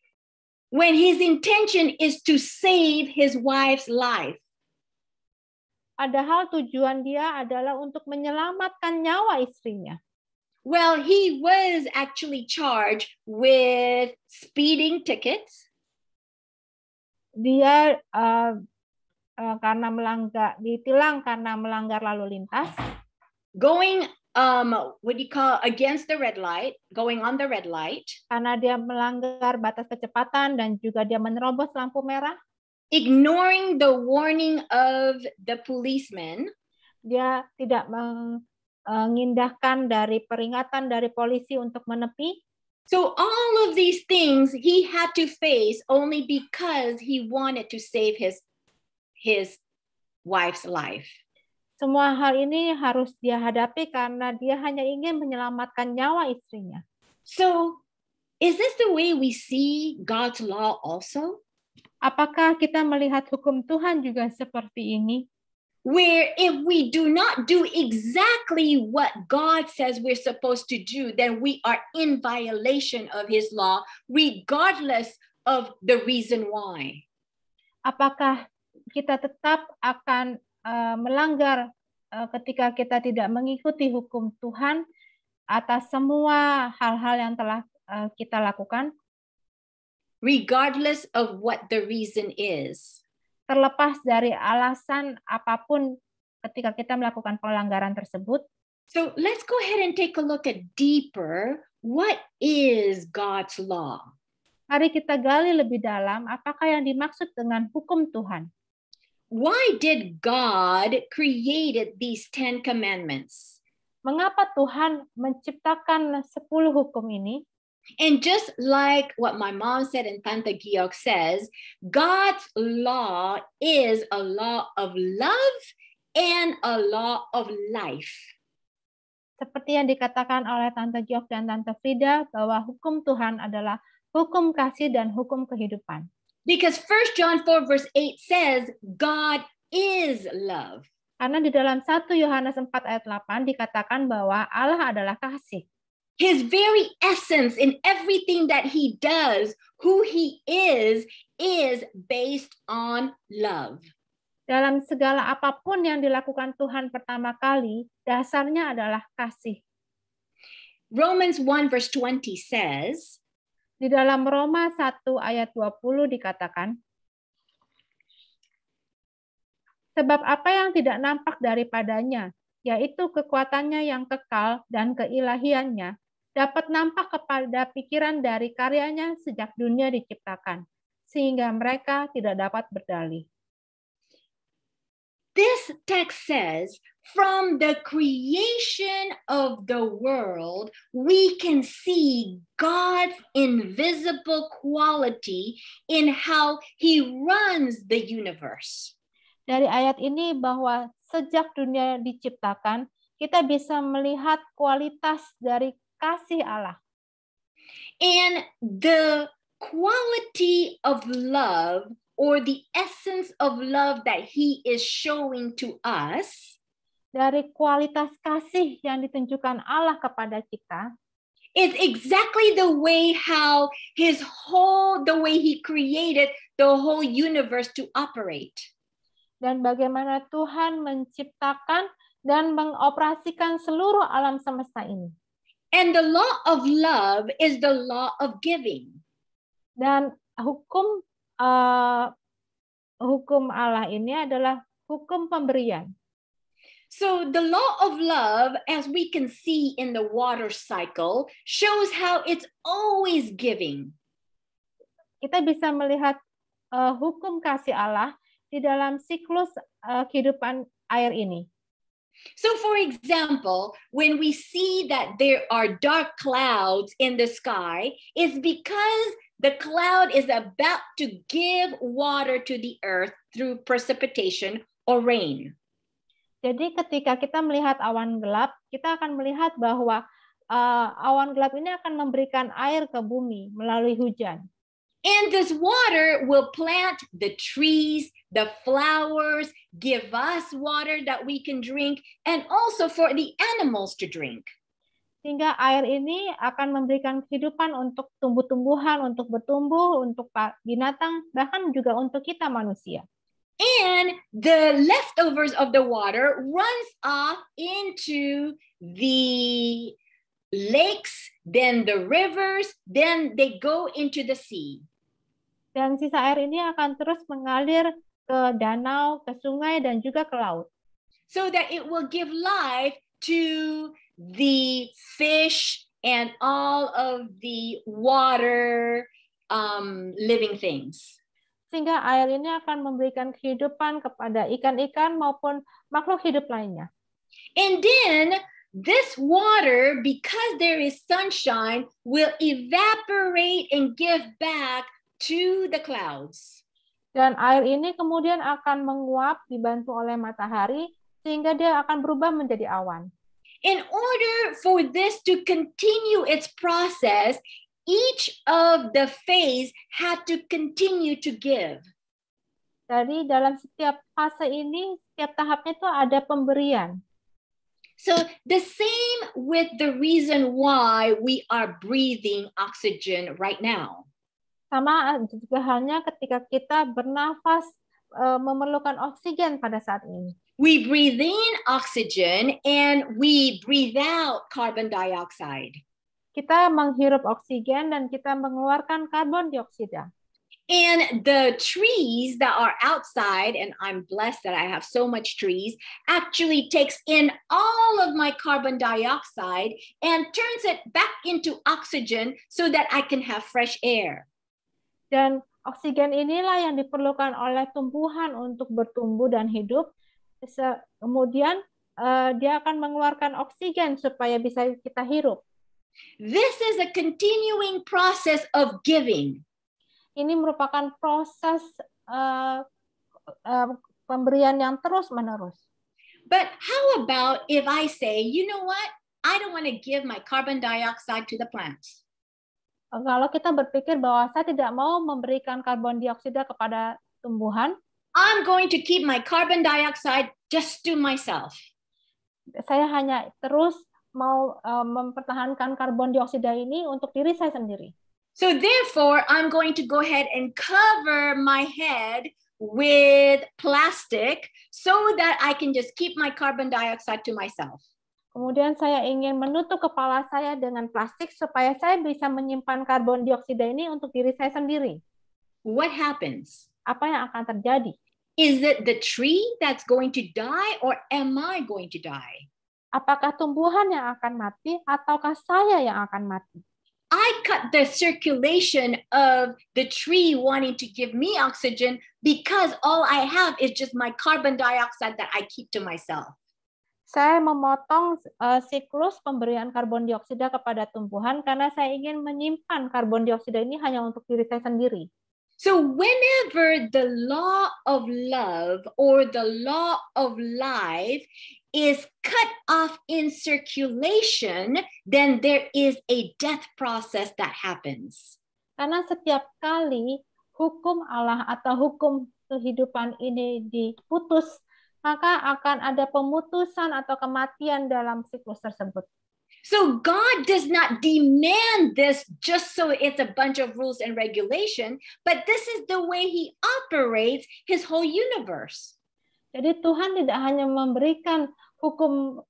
When his intention is to save his wife's life? padahal tujuan dia adalah untuk menyelamatkan nyawa istrinya? Well, he was actually charged with speeding tickets, Dia ditilang karena melanggar lalu lintas, going against the red light, going on the red light, karena dia melanggar batas kecepatan dan juga dia menerobos lampu merah, ignoring the warning of the policeman, dia tidak mengindahkan dari peringatan dari polisi untuk menepi. So all of these things he had to face only because he wanted to save his wife's life. Semua hal ini harus dia hadapi karena dia hanya ingin menyelamatkan nyawa istrinya. So is this the way we see God's law also? Apakah kita melihat hukum Tuhan juga seperti ini? Where if we do not do exactly what God says we're supposed to do, then we are in violation of his law, regardless of the reason why. Apakah kita tetap akan melanggar ketika kita tidak mengikuti hukum Tuhan atas semua hal-hal yang telah kita lakukan? Regardless of what the reason is. Terlepas dari alasan apapun ketika kita melakukan pelanggaran tersebut. So let's go ahead and take a look at deeper, what is God's law? Mari kita gali lebih dalam apakah yang dimaksud dengan hukum Tuhan. Why did God created these 10 commandments? Mengapa Tuhan menciptakan 10 hukum ini? And just like what my mom said and Tante Giok says, God's law is a law of love and a law of life. Seperti yang dikatakan oleh Tante Giok dan Tante Frida, bahwa hukum Tuhan adalah hukum kasih dan hukum kehidupan. Because 1 John 4 verse 8 says, God is love. Karena di dalam 1 Yohanes 4 ayat 8 dikatakan bahwa Allah adalah kasih. His very essence in everything that he does, who he is based on love. Dalam segala apapun yang dilakukan Tuhan pertama kali, dasarnya adalah kasih. Romans 1 verse 20 says, di dalam Roma 1 ayat 20 dikatakan, sebab apa yang tidak nampak daripadanya, yaitu kekuatannya yang kekal dan keilahiannya, dapat nampak kepada pikiran dari karyanya sejak dunia diciptakan, sehingga mereka tidak dapat berdalih. This text says, from the creation of the world, we can see God's invisible quality in how he runs the universe. Dari ayat ini bahwa sejak dunia diciptakan, kita bisa melihat kualitas dari kasih Allah. And the quality of love or the essence of love that he is showing to us, dari kualitas kasih yang ditunjukkan Allah kepada kita, is exactly the way how the way he created the whole universe to operate. Dan bagaimana Tuhan menciptakan dan mengoperasikan seluruh alam semesta ini. And the law of love is the law of giving. Dan hukum Allah ini adalah hukum pemberian. So the law of love, as we can see in the water cycle, shows how it's always giving. Kita bisa melihat hukum kasih Allah di dalam siklus kehidupan air ini. So for example, when we see that there are dark clouds in the sky, it's because the cloud is about to give water to the earth through precipitation or rain. Jadi ketika kita melihat awan gelap, kita akan melihat bahwa awan gelap ini akan memberikan air ke bumi melalui hujan. And this water will plant the trees, the flowers, give us water that we can drink, and also for the animals to drink. Sehingga air ini akan memberikan kehidupan untuk tumbuh-tumbuhan, untuk bertumbuh, untuk binatang, bahkan juga untuk kita manusia. And the leftovers of the water runs off into the lakes, then the rivers, then they go into the sea. Dan sisa air ini akan terus mengalir ke danau, ke sungai, dan juga ke laut. So that it will give life to the fish and all of the water living things. Sehingga air ini akan memberikan kehidupan kepada ikan-ikan maupun makhluk hidup lainnya. And then this water, because there is sunshine, will evaporate and give back to the clouds. Dan air ini kemudian akan menguap dibantu oleh matahari sehingga dia akan berubah menjadi awan. In order for this to continue its process, each of the phase had to continue to give. Jadi dalam setiap fase ini, setiap tahapnya itu ada pemberian. So the same with the reason why we are breathing oxygen right now. Sama juga halnya ketika kita bernafas memerlukan oksigen pada saat ini. We breathe in oxygen and we breathe out carbon dioxide. Kita menghirup oksigen dan kita mengeluarkan karbon dioksida. And the trees that are outside, and I'm blessed that I have so much trees, actually takes in all of my carbon dioxide and turns it back into oxygen so that I can have fresh air. Dan oksigen inilah yang diperlukan oleh tumbuhan untuk bertumbuh dan hidup. Kemudian dia akan mengeluarkan oksigen supaya bisa kita hirup. This is a continuing process of giving. Ini merupakan proses pemberian yang terus-menerus. But how about if I say, you know what? I don't want to give my carbon dioxide to the plants. Kalau kita berpikir bahwa saya tidak mau memberikan karbon dioksida kepada tumbuhan, I'm going to keep my carbon dioxide just to myself. Saya hanya terus mau mempertahankan karbon dioksida ini untuk diri saya sendiri. So therefore, I'm going to go ahead and cover my head with plastic so that I can just keep my carbon dioxide to myself. Kemudian saya ingin menutup kepala saya dengan plastik supaya saya bisa menyimpan karbon dioksida ini untuk diri saya sendiri. What happens? Apa yang akan terjadi? Is it the tree that's going to die or am I going to die? Apakah tumbuhan yang akan mati ataukah saya yang akan mati? I cut the circulation of the tree wanting to give me oxygen because all I have is just my carbon dioxide that I keep to myself. Saya memotong siklus pemberian karbon dioksida kepada tumbuhan karena saya ingin menyimpan karbon dioksida ini hanya untuk diri saya sendiri. So whenever the law of love or the law of life is cut off in circulation, then there is a death process that happens. Karena setiap kali hukum Allah atau hukum kehidupan ini diputus, maka akan ada pemutusan atau kematian dalam siklus tersebut. So God does not demand this just so it's a bunch of rules and regulation, but this is the way He operates His whole universe. Jadi Tuhan tidak hanya memberikan hukum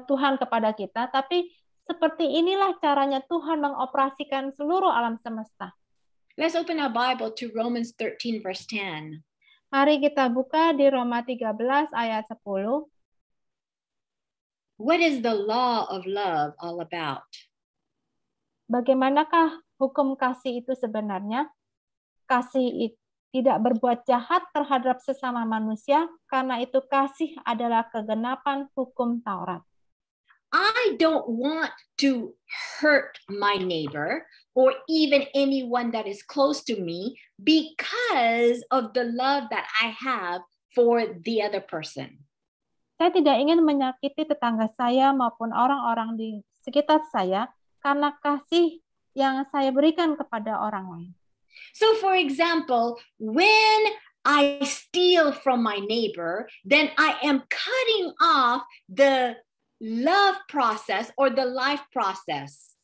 Tuhan kepada kita, tapi seperti inilah caranya Tuhan mengoperasikan seluruh alam semesta. Let's open our Bible to Romans 13 verse 10. Mari kita buka di Roma 13 ayat 10. What is the law of love all about? Bagaimanakah hukum kasih itu sebenarnya? Kasih tidak berbuat jahat terhadap sesama manusia, karena itu kasih adalah kegenapan hukum Taurat. I don't want to hurt my neighbor or even anyone that is close to me because of the love that I have for the other person. Saya tidak ingin menyakiti tetangga saya maupun orang-orang di sekitar saya karena kasih yang saya berikan kepada orang lain. So for example, when I steal from my neighbor, then I am cutting off the love process or the life process.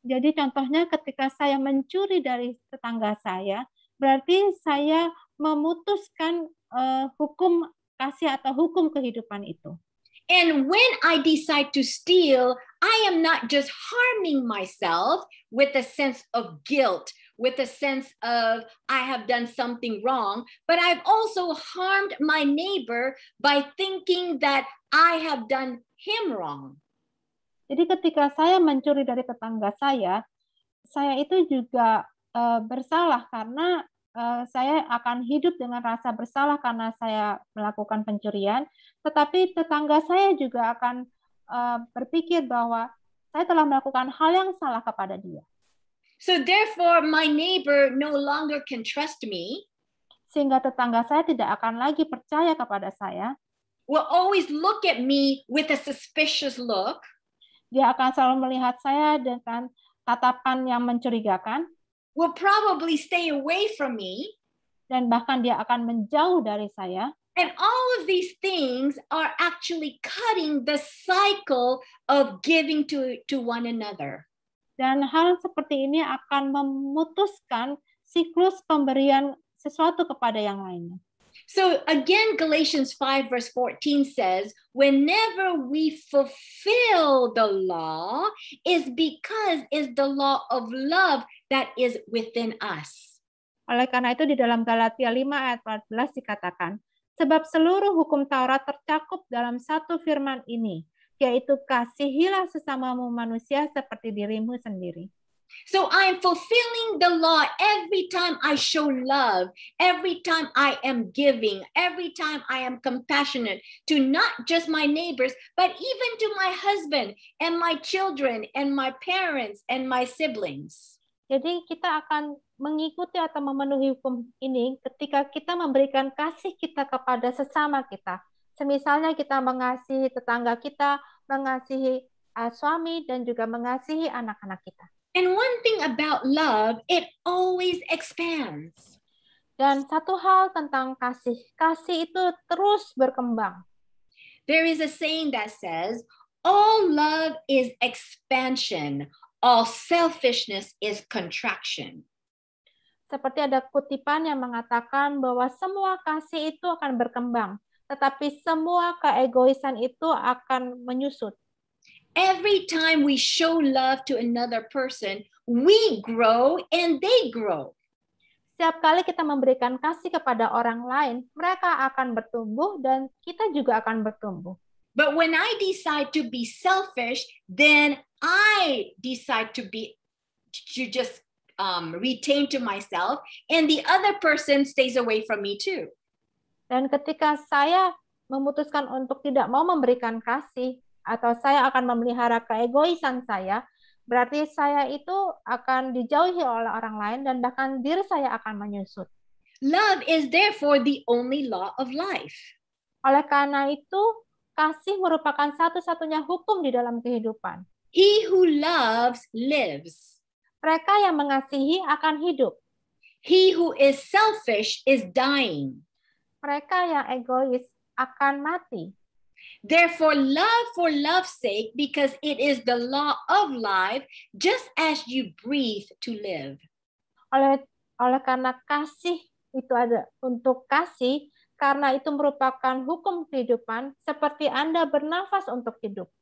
Jadi contohnya ketika saya mencuri dari tetangga saya, berarti saya memutuskan hukum kasih atau hukum kehidupan itu. And when I decide to steal, I am not just harming myself with a sense of guilt, with a sense of I have done something wrong, but I've also harmed my neighbor by thinking that I have done him wrong. Jadi ketika saya mencuri dari tetangga saya itu juga bersalah karena saya akan hidup dengan rasa bersalah karena saya melakukan pencurian, tetapi tetangga saya juga akan berpikir bahwa saya telah melakukan hal yang salah kepada dia. So therefore, my neighbor no longer can trust me. Sehingga tetangga saya tidak akan lagi percaya kepada saya. Will always look at me with a suspicious look. Dia akan selalu melihat saya dengan tatapan yang mencurigakan. Will probably stay away from me. Dan bahkan dia akan menjauh dari saya. And all of these things are actually cutting the cycle of giving to one another. Dan hal seperti ini akan memutuskan siklus pemberian sesuatu kepada yang lainnya. So again, Galatians 5 verse 14 says, whenever we fulfill the law is because is the law of love that is within us. Oleh karena itu di dalam Galatia 5 ayat 14 dikatakan, sebab seluruh hukum Taurat tercakup dalam satu firman ini, yaitu kasihilah sesamamu manusia seperti dirimu sendiri. So I'm fulfilling the law every time I show love, every time I am giving, every time I am compassionate to not just my neighbors, but even to my husband and my children and my parents and my siblings. Jadi kita akan mengikuti atau memenuhi hukum ini ketika kita memberikan kasih kita kepada sesama kita. Semisalnya kita mengasihi tetangga kita, mengasihi suami, dan juga mengasihi anak-anak kita. And one thing about love, it always expands. Dan satu hal tentang kasih itu terus berkembang. There is a saying that says, all love is expansion, all selfishness is contraction. Seperti ada kutipan yang mengatakan bahwa semua kasih itu akan berkembang, tetapi semua keegoisan itu akan menyusut. Every time we show love to another person, we grow and they grow. Setiap kali kita memberikan kasih kepada orang lain, mereka akan bertumbuh dan kita juga akan bertumbuh. But when I decide to be selfish, then I decide to just retain to myself, and the other person stays away from me too. Dan ketika saya memutuskan untuk tidak mau memberikan kasih, atau saya akan memelihara keegoisan saya, berarti saya itu akan dijauhi oleh orang lain dan bahkan diri saya akan menyusut. Love is therefore the only law of life. Oleh karena itu, kasih merupakan satu-satunya hukum di dalam kehidupan. He who loves lives. Mereka yang mengasihi akan hidup. He who is selfish is dying. Mereka yang egois akan mati. Therefore, love for love's sake, because it is the law of life, just as you breathe to live. Oleh karena kasih itu ada untuk kasih, karena itu merupakan hukum kehidupan, seperti Anda bernafas untuk hidup.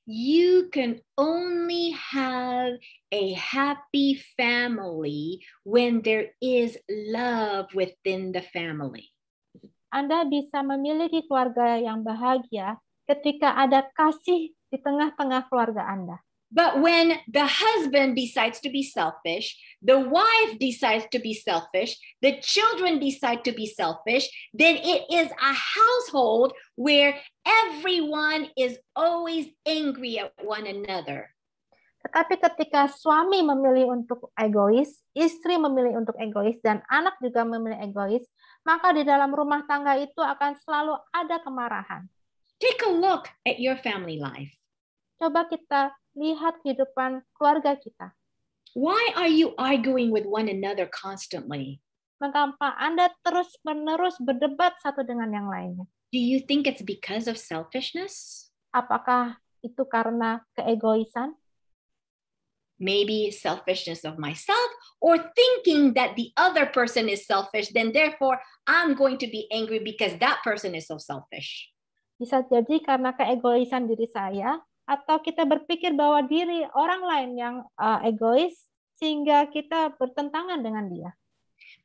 You can only have a happy family when there is love within the family. Anda bisa memiliki keluarga yang bahagia ketika ada kasih di tengah-tengah keluarga Anda. But when the husband decides to be selfish, the wife decides to be selfish, the children decide to be selfish, then it is a household where everyone is always angry at one another. Tetapi ketika suami memilih untuk egois, istri memilih untuk egois, dan anak juga memilih egois, maka di dalam rumah tangga itu akan selalu ada kemarahan. Take a look at your family life. Coba kita lihat kehidupan keluarga kita. Why are you arguing with one another constantly? Mengapa Anda terus-menerus berdebat satu dengan yang lainnya? Do you think it's because of selfishness? Apakah itu karena keegoisan? Maybe selfishness of myself, or thinking that the other person is selfish, then therefore I'm going to be angry because that person is so selfish. Bisa jadi karena keegoisan diri saya, atau kita berpikir bahwa diri orang lain yang egois, sehingga kita bertentangan dengan dia.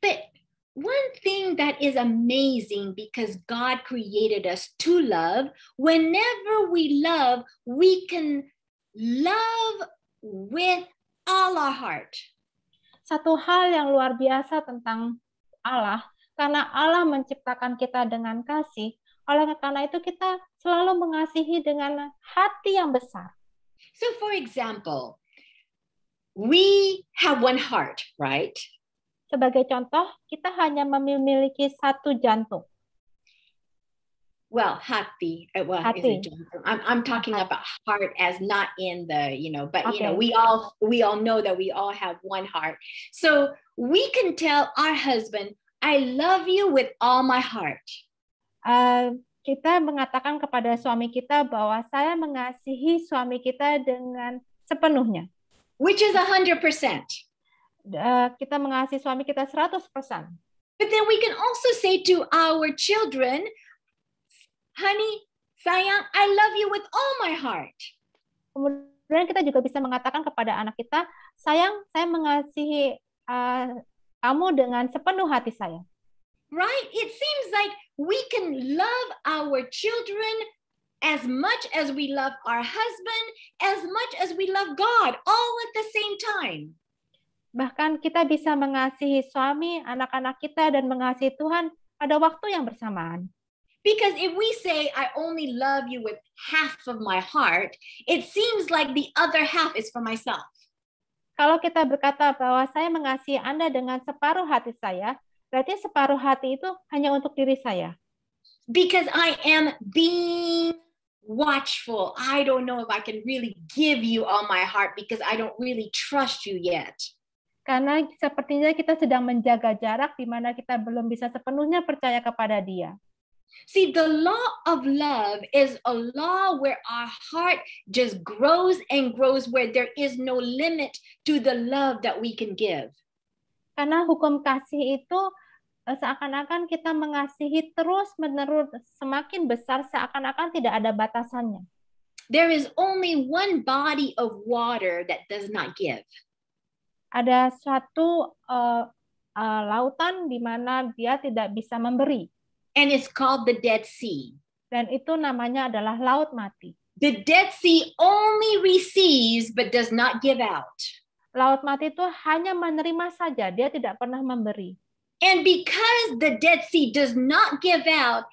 But one thing that is amazing, because God created us to love, whenever we love, we can love with all our heart. Satu hal yang luar biasa tentang Allah, karena Allah menciptakan kita dengan kasih, oleh karena itu kita selalu mengasihi dengan hati yang besar. So for example, we have one heart, right? Sebagai contoh, kita hanya memiliki satu jantung. Well, hati. Well, Hati. is it jantung? I'm talking about heart as not in the, but Okay. we all know that we all have one heart. So we can tell our husband, I love you with all my heart. Kita mengatakan kepada suami kita bahwa saya mengasihi suami kita dengan sepenuhnya. Which is 100%. Kita mengasihi suami kita 100%. But then we can also say to our children, honey, sayang, I love you with all my heart. Kemudian kita juga bisa mengatakan kepada anak kita, sayang, saya mengasihi kamu dengan sepenuh hati saya. Right? It seems like we can love our children as much as we love our husband, as much as we love God, all at the same time. Bahkan kita bisa mengasihi suami, anak-anak kita, dan mengasihi Tuhan pada waktu yang bersamaan. Because if we say, I only love you with half of my heart, it seems like the other half is for myself. Kalau kita berkata bahwa saya mengasihi Anda dengan separuh hati saya, berarti separuh hati itu hanya untuk diri saya. Because I am being watchful. I don't know if I can really give you all my heart because I don't really trust you yet. Karena sepertinya kita sedang menjaga jarak di mana kita belum bisa sepenuhnya percaya kepada dia. See, the law of love is a law where our heart just grows and grows, where there is no limit to the love that we can give. Karena hukum kasih itu seakan-akan kita mengasihi terus-menerus, semakin besar, seakan-akan tidak ada batasannya. There is only one body of water that does not give. Ada suatu lautan di mana dia tidak bisa memberi. And it's called the Dead Sea. Dan itu namanya adalah laut mati. The Dead Sea only receives but does not give out. Laut mati itu hanya menerima saja, dia tidak pernah memberi. And because the Dead Sea does not give out,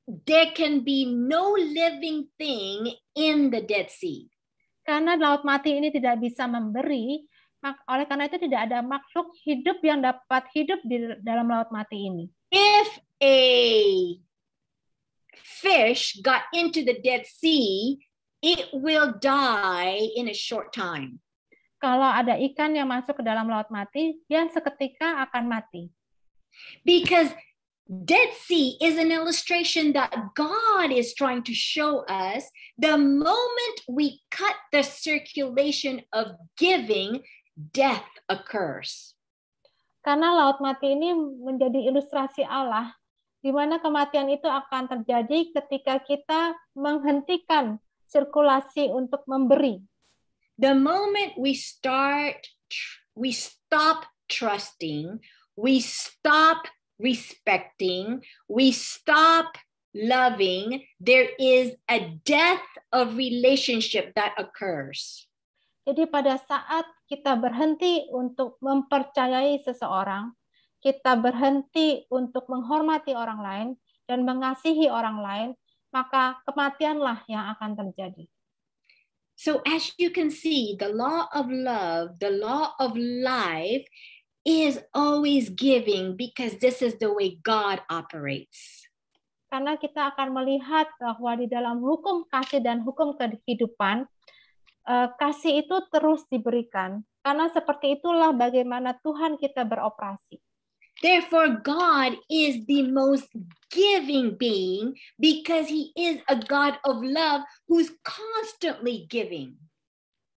there can be no living thing in the Dead Sea. Karena laut mati ini tidak bisa memberi, oleh karena itu tidak ada makhluk hidup yang dapat hidup di dalam laut mati ini. If a fish got into the Dead Sea, it will die in a short time. Kalau ada ikan yang masuk ke dalam laut mati, dia seketika akan mati. Because Dead Sea is an illustration that God is trying to show us the moment we cut the circulation of giving, death occurs. Karena laut mati ini menjadi ilustrasi Allah, di mana kematian itu akan terjadi ketika kita menghentikan sirkulasi untuk memberi. The moment we stop trusting, we stop respecting, we stop loving, there is a death of relationship that occurs. Jadi pada saat kita berhenti untuk mempercayai seseorang, kita berhenti untuk menghormati orang lain dan mengasihi orang lain, maka kematianlah yang akan terjadi. So as you can see, the law of love, the law of life is always giving because this is the way God operates. Karena kita akan melihat bahwa di dalam hukum kasih dan hukum kehidupan, kasih itu terus diberikan. Karena seperti itulah bagaimana Tuhan kita beroperasi. Therefore, God is the most giving being because he is a God of love who's constantly giving.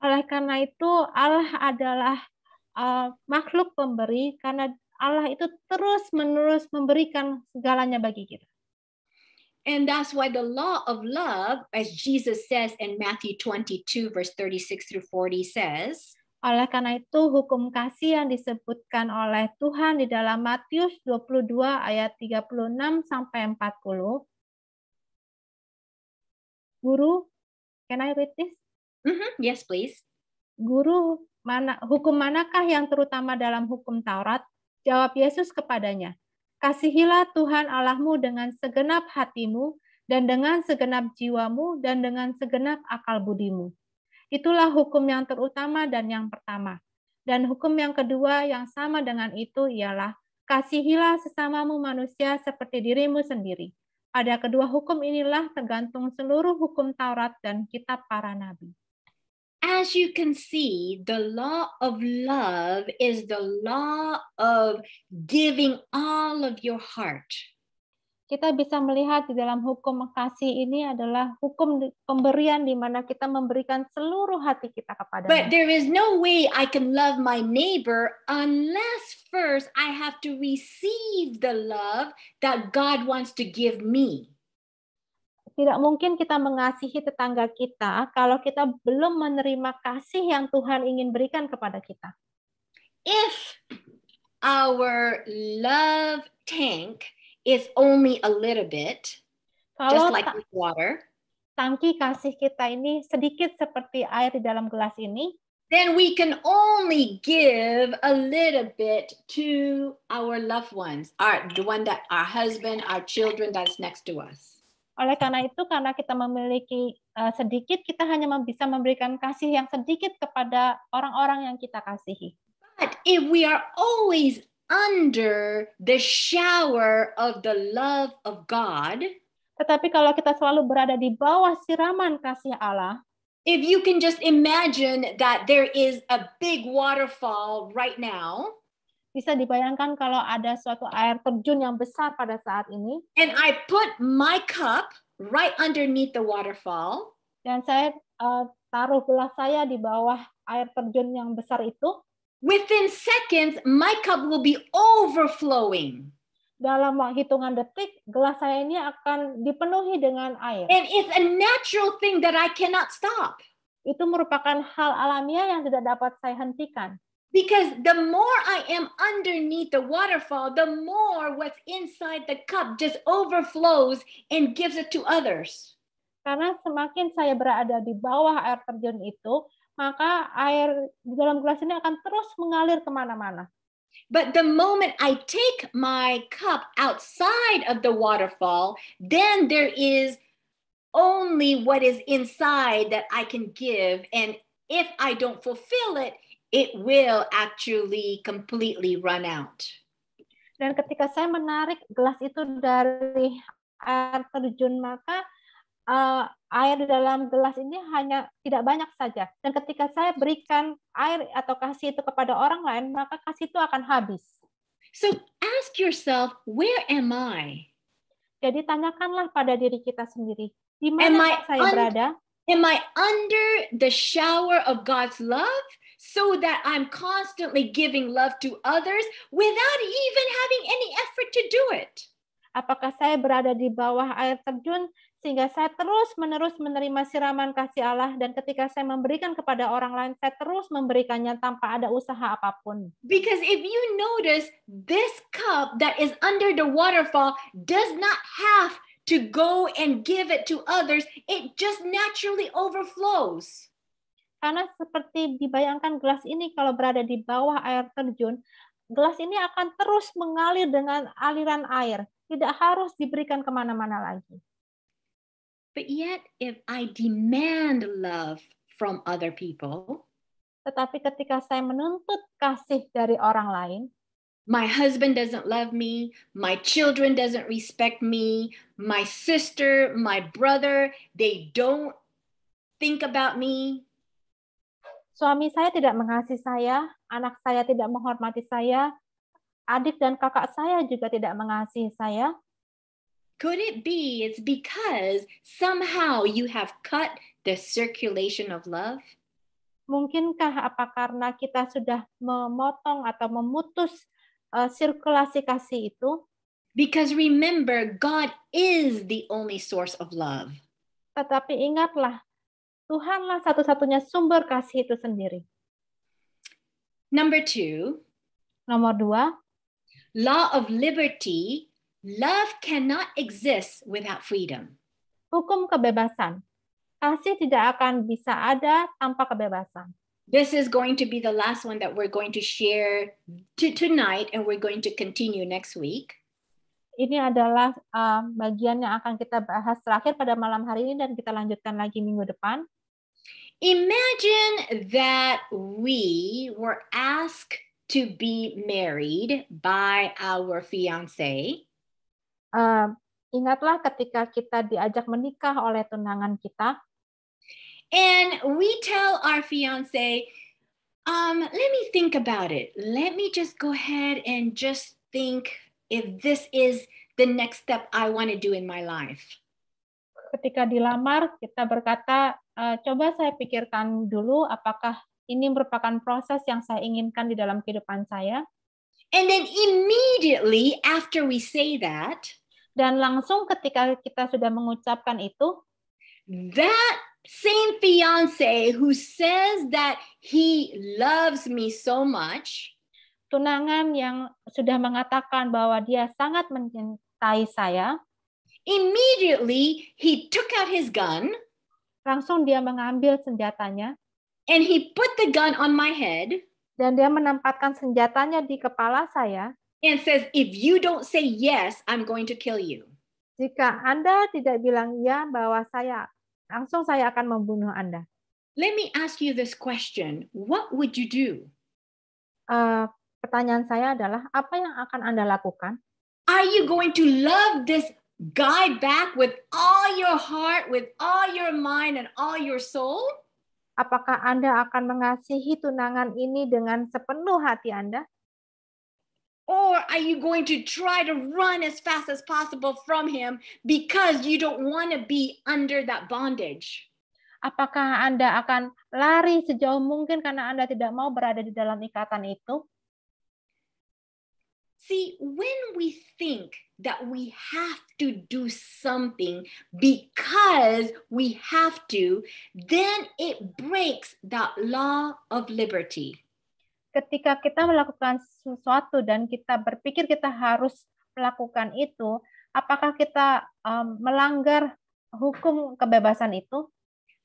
Oleh karena itu, Allah adalah makhluk pemberi karena Allah itu terus-menerus memberikan segalanya bagi kita. And that's why the law of love, as Jesus says in Matthew 22, verse 36 through 40 says, Oleh karena itu, hukum kasih yang disebutkan oleh Tuhan di dalam Matius 22 ayat 36 sampai 40. Guru, can I read this? Yes, please. Guru, hukum manakah yang terutama dalam hukum Taurat? Jawab Yesus kepadanya, kasihilah Tuhan Allahmu dengan segenap hatimu, dan dengan segenap jiwamu, dan dengan segenap akal budimu. Itulah hukum yang terutama dan yang pertama. Dan hukum yang kedua yang sama dengan itu ialah, kasihilah sesamamu manusia seperti dirimu sendiri. Pada kedua hukum inilah tergantung seluruh hukum Taurat dan kitab para nabi. As you can see, the law of love is the law of giving all of your heart. Kita bisa melihat di dalam hukum kasih ini adalah hukum pemberian di mana kita memberikan seluruh hati kita kepada Dia. But there is no way I can love my neighbor unless first I have to receive the love that God wants to give me. Tidak mungkin kita mengasihi tetangga kita kalau kita belum menerima kasih yang Tuhan ingin berikan kepada kita. If our love tank is only a little bit, just Kalau like with water, tangki kasih kita ini sedikit seperti air di dalam gelas ini, then we can only give a little bit to our loved ones, the one that our husband, our children that's next to us. Oleh karena itu, karena kita memiliki sedikit, kita hanya bisa memberikan kasih yang sedikit kepada orang-orang yang kita kasihi. But if we are always under the shower of the love of God, tetapi kalau kita selalu berada di bawah siraman kasih Allah, if you can just imagine that there is a big waterfall right now, bisa dibayangkan kalau ada suatu air terjun yang besar pada saat ini, and I put my cup right underneath the waterfall, dan saya taruh gelas saya di bawah air terjun yang besar itu, within seconds, my cup will be overflowing. Dalam hitungan detik, gelas saya ini akan dipenuhi dengan air. And it's a natural thing that I cannot stop. Itu merupakan hal alamiah yang tidak dapat saya hentikan. Because the more I am underneath the waterfall, the more what's inside the cup just overflows and gives it to others. Karena semakin saya berada di bawah air terjun itu, maka air di dalam gelas ini akan terus mengalir kemana-mana. But the moment I take my cup outside of the waterfall, then there is only what is inside that I can give. And if I don't fulfill it, it will actually completely run out. Dan ketika saya menarik gelas itu dari air terjun, maka air di dalam gelas ini hanya tidak banyak saja. Dan ketika saya berikan air atau kasih itu kepada orang lain, maka kasih itu akan habis. So ask yourself, where am I? Jadi tanyakanlah pada diri kita sendiri, di mana saya berada? Am I under the shower of God's love so that I'm constantly giving love to others without even having any effort to do it? Apakah saya berada di bawah air terjun sehingga saya terus-menerus menerima siraman kasih Allah, dan ketika saya memberikan kepada orang lain, saya terus memberikannya tanpa ada usaha apapun? Because if you notice, this cup that is under the waterfall does not have to go and give it to others. It just naturally overflows. Karena seperti dibayangkan gelas ini kalau berada di bawah air terjun, gelas ini akan terus mengalir dengan aliran air. Tidak harus diberikan kemana-mana lagi. But yet, if I demand love from other people, Tetapi ketika saya menuntut kasih dari orang lain, my husband doesn't love me, my children doesn't respect me, my sister, my brother, they don't think about me. suami saya tidak mengasihi saya, anak saya tidak menghormati saya, adik dan kakak saya juga tidak mengasihi saya. Could it be it's because somehow you have cut the circulation of love? Mungkinkah apa karena kita sudah memotong atau memutus sirkulasi kasih itu? Because remember, God is the only source of love. Tetapi ingatlah, Tuhanlah satu-satunya sumber kasih itu sendiri. Number 2, Nomor 2, law of liberty. Love cannot exist without freedom. hukum kebebasan. Kasih tidak akan bisa ada tanpa kebebasan. This is going to be the last one that we're going to share tonight, and we're going to continue next week. Ini adalah bagian yang akan kita bahas terakhir pada malam hari ini dan kita lanjutkan lagi minggu depan. Imagine that we were asked to be married by our fiancé. Ingatlah ketika kita diajak menikah oleh tunangan kita, and we tell our fiancé, let me think about it. Let me just go ahead and just think if this is the next step I want to do in my life. ketika dilamar kita berkata, coba saya pikirkan dulu apakah ini merupakan proses yang saya inginkan di dalam kehidupan saya. And then immediately after we say that, dan langsung ketika kita sudah mengucapkan itu, that same fiancé who says that he loves me so much, tunangan yang sudah mengatakan bahwa dia sangat mencintai saya, immediately he took out his gun, langsung dia mengambil senjatanya, and he put the gun on my head, dan dia menempatkan senjatanya di kepala saya, and says, if you don't say yes, I'm going to kill you. Jika Anda tidak bilang ya, bahwa langsung saya akan membunuh Anda. Let me ask you this question. What would you do? Pertanyaan saya adalah, apa yang akan Anda lakukan? Are you going to love this guy back with all your heart, with all your mind, and all your soul? Apakah Anda akan mengasihi tunangan ini dengan sepenuh hati Anda? Or are you going to try to run as fast as possible from him because you don't want to be under that bondage? Apakah Anda akan lari sejauh mungkin karena Anda tidak mau berada di dalam ikatan itu? See, when we think that we have to do something because we have to, then it breaks that law of liberty. Ketika kita melakukan sesuatu dan kita berpikir kita harus melakukan itu, apakah kita melanggar hukum kebebasan itu?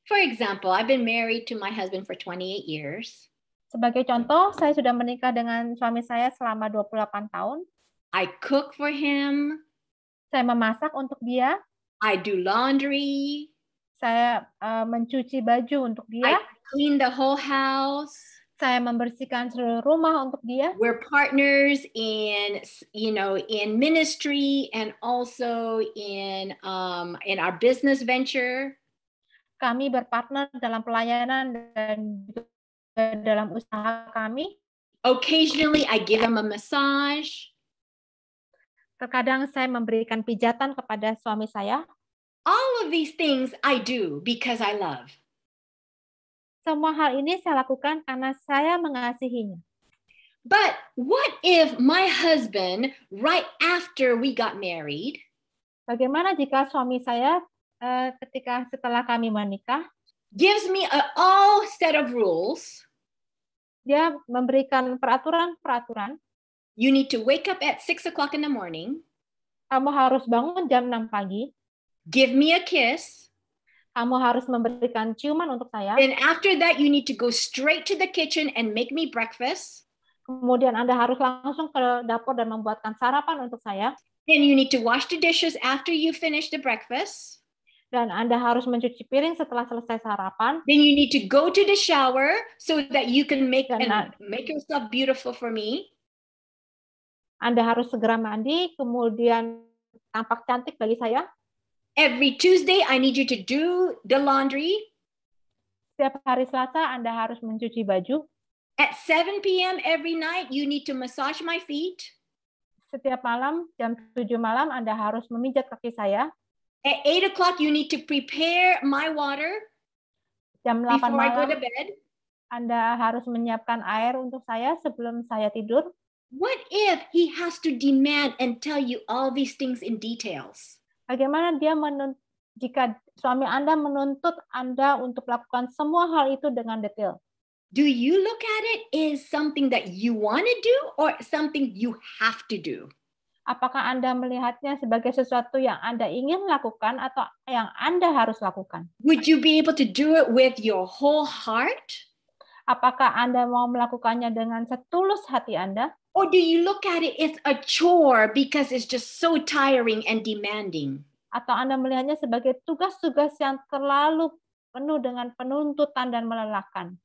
For example, I've been married to my husband for 28 years. Sebagai contoh, saya sudah menikah dengan suami saya selama 28 tahun. I cook for him. Saya memasak untuk dia. I do laundry. Saya mencuci baju untuk dia. I clean the whole house. Saya membersihkan seluruh rumah untuk dia. We're partners in ministry and also in our business venture. Kami berpartner dalam pelayanan dan dalam usaha kami. Occasionally, I give him a massage. Terkadang saya memberikan pijatan kepada suami saya. All of these things I do because I love. Semua hal ini saya lakukan karena saya mengasihinya. But what if my husband, right after we got married, bagaimana jika suami saya setelah kami menikah, gives me all set of rules? Dia memberikan peraturan-peraturan. You need to wake up at 6 o'clock in the morning. Kamu harus bangun jam 6 pagi. Give me a kiss. Kamu harus memberikan ciuman untuk saya. Then after that, you need to go straight to the kitchen and make me breakfast. Kemudian Anda harus langsung ke dapur dan membuatkan sarapan untuk saya. Then you need to wash the dishes after you finish the breakfast. Dan Anda harus mencuci piring setelah selesai sarapan. Then you need to go to the shower so that you can make yourself beautiful for me. Anda harus segera mandi, kemudian tampak cantik bagi saya. Every Tuesday, I need you to do the laundry. Setiap hari Selasa, Anda harus mencuci baju. At 7 p.m. every night, you need to massage my feet. Setiap malam, jam 7 malam, Anda harus memijat kaki saya. At 8 o'clock, you need to prepare my water Jam 8 before I go malam, to bed. Anda harus menyiapkan air untuk saya sebelum saya tidur. What if he has to demand and tell you all these things in details? Bagaimana dia jika suami Anda menuntut Anda untuk melakukan semua hal itu dengan detail? Do you look at it as something that you want to do or something you have to do? Apakah Anda melihatnya sebagai sesuatu yang Anda ingin lakukan atau yang Anda harus lakukan? Would you be able to do it with your whole heart? Apakah Anda mau melakukannya dengan setulus hati Anda? Or do you look at it as a chore because it's just so tiring and demanding? Atau Anda melihatnya sebagai tugas-tugas yang terlalu penuh dengan penuntutan dan melelahkan?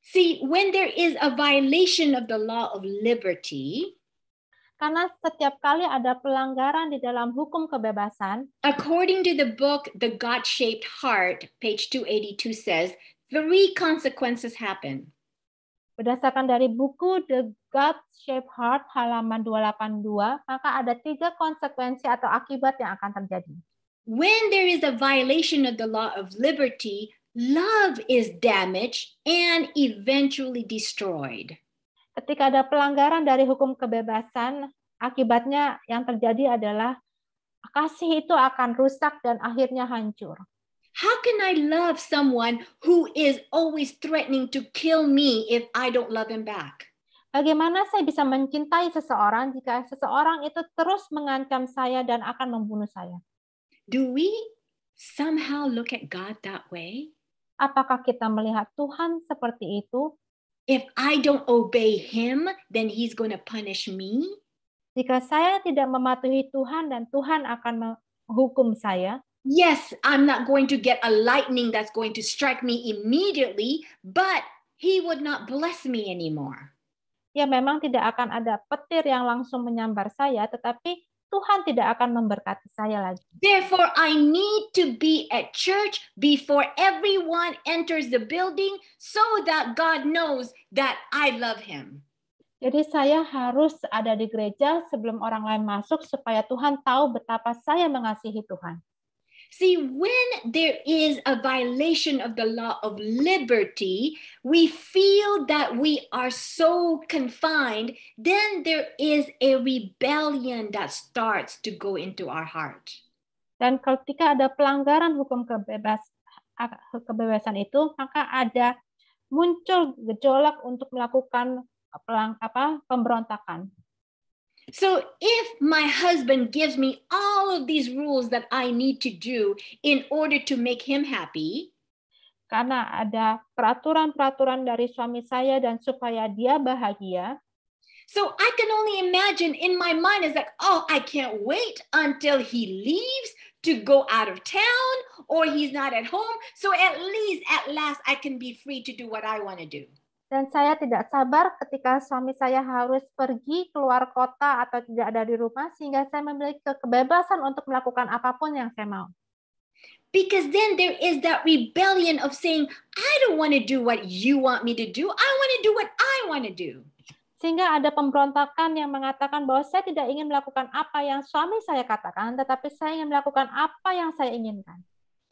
See, when there is a violation of the law of liberty, karena setiap kali ada pelanggaran di dalam hukum kebebasan, according to the book The God-Shaped Heart, page 282 says, 3 consequences happen. Berdasarkan dari buku The God-Shaped Heart halaman 282, maka ada 3 konsekuensi atau akibat yang akan terjadi. When there is a violation of the law of liberty, love is damaged and eventually destroyed. Ketika ada pelanggaran dari hukum kebebasan, akibatnya yang terjadi adalah kasih itu akan rusak dan akhirnya hancur. How can I love someone who is always threatening to kill me if I don't love him back? Bagaimana saya bisa mencintai seseorang jika seseorang itu terus mengancam saya dan akan membunuh saya? Do we somehow look at God that way? Apakah kita melihat Tuhan seperti itu? If I don't obey him, then he's going to punish me? Jika saya tidak mematuhi Tuhan dan Tuhan akan menghukum saya. Yes, I'm not going to get a lightning that's going to strike me immediately, but he would not bless me anymore. Ya, memang tidak akan ada petir yang langsung menyambar saya, tetapi Tuhan tidak akan memberkati saya lagi. Therefore, I need to be at church before everyone enters the building so that God knows that I love him. Jadi saya harus ada di gereja sebelum orang lain masuk supaya Tuhan tahu betapa saya mengasihi Tuhan. See, when there is a violation of the law of liberty, we feel that we are so confined, then there is a rebellion that starts to go into our heart. Dan ketika ada pelanggaran hukum kebebasan itu, maka ada muncul gejolak untuk melakukan pemberontakan. So if my husband gives me all of these rules that I need to do in order to make him happy, karena ada peraturan-peraturan dari suami saya dan supaya dia bahagia. So I can only imagine in my mind is like, oh, I can't wait until he leaves to go out of town or he's not at home. So at last I can be free to do what I want to do. Dan saya tidak sabar ketika suami saya harus pergi keluar kota atau tidak ada di rumah, sehingga saya memiliki kebebasan untuk melakukan apapun yang saya mau. Because then there is that rebellion of saying, I don't want to do what you want me to do. I want to do what I want to do. Sehingga ada pemberontakan yang mengatakan bahwa saya tidak ingin melakukan apa yang suami saya katakan, tetapi saya ingin melakukan apa yang saya inginkan.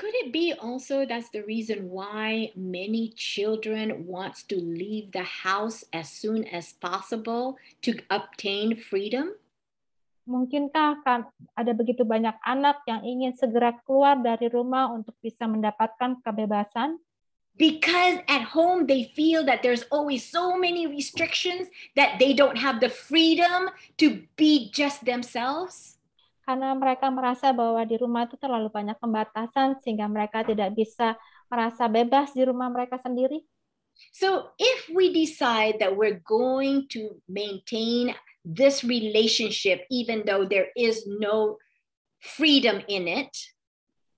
Could it be also that's the reason why many children wants to leave the house as soon as possible to obtain freedom? Mungkinkah ada begitu banyak anak yang ingin segera keluar dari rumah untuk bisa mendapatkan kebebasan? Because at home they feel that there's always so many restrictions that they don't have the freedom to be just themselves. Karena mereka merasa bahwa di rumah itu terlalu banyak pembatasan sehingga mereka tidak bisa merasa bebas di rumah mereka sendiri. So if we decide that we're going to maintain this relationship, even though there is no freedom in it,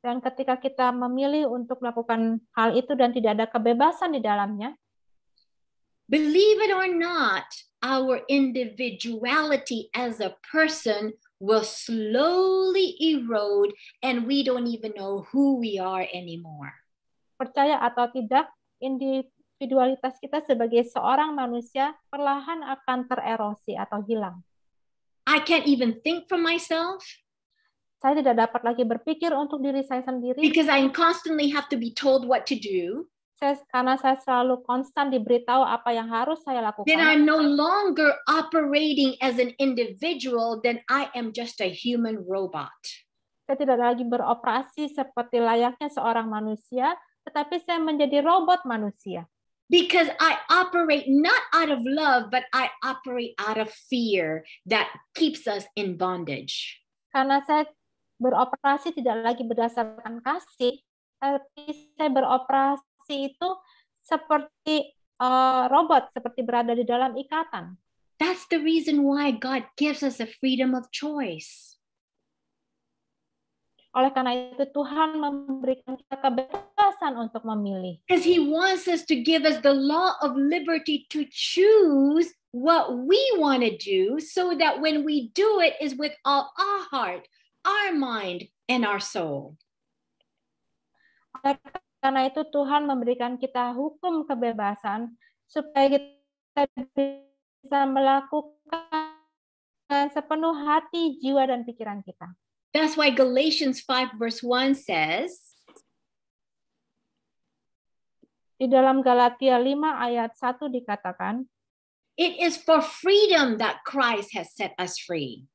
Dan ketika kita memilih untuk melakukan hal itu dan tidak ada kebebasan di dalamnya, believe it or not, our individuality as a person will slowly erode and we don't even know who we are anymore. percaya atau tidak, individualitas kita sebagai seorang manusia perlahan akan tererosi atau hilang. I can't even think for myself Saya tidak dapat lagi berpikir untuk diri saya sendiri because I constantly have to be told what to do. karena saya selalu konstan diberitahu apa yang harus saya lakukan. Then I'm no longer operating as an individual, then I am just a human robot. Saya tidak lagi beroperasi seperti layaknya seorang manusia, tetapi saya menjadi robot manusia. Because I operate not out of love, but I operate out of fear that keeps us in bondage. Karena saya beroperasi tidak lagi berdasarkan kasih, tapi saya beroperasi itu seperti robot, seperti berada di dalam ikatan. That's the reason why God gives us a freedom of choice. Oleh karena itu Tuhan memberikan kita kebebasan untuk memilih. Because He wants us to give us the law of liberty to choose what we want to do, so that when we do it is with all our heart, our mind, and our soul. Oleh karena itu Tuhan memberikan kita hukum kebebasan supaya kita bisa melakukan sepenuh hati, jiwa, dan pikiran kita. That's why Galatians 5 verse 1 says, di dalam Galatia 5 ayat 1 dikatakan, it is for freedom that Christ has set us free.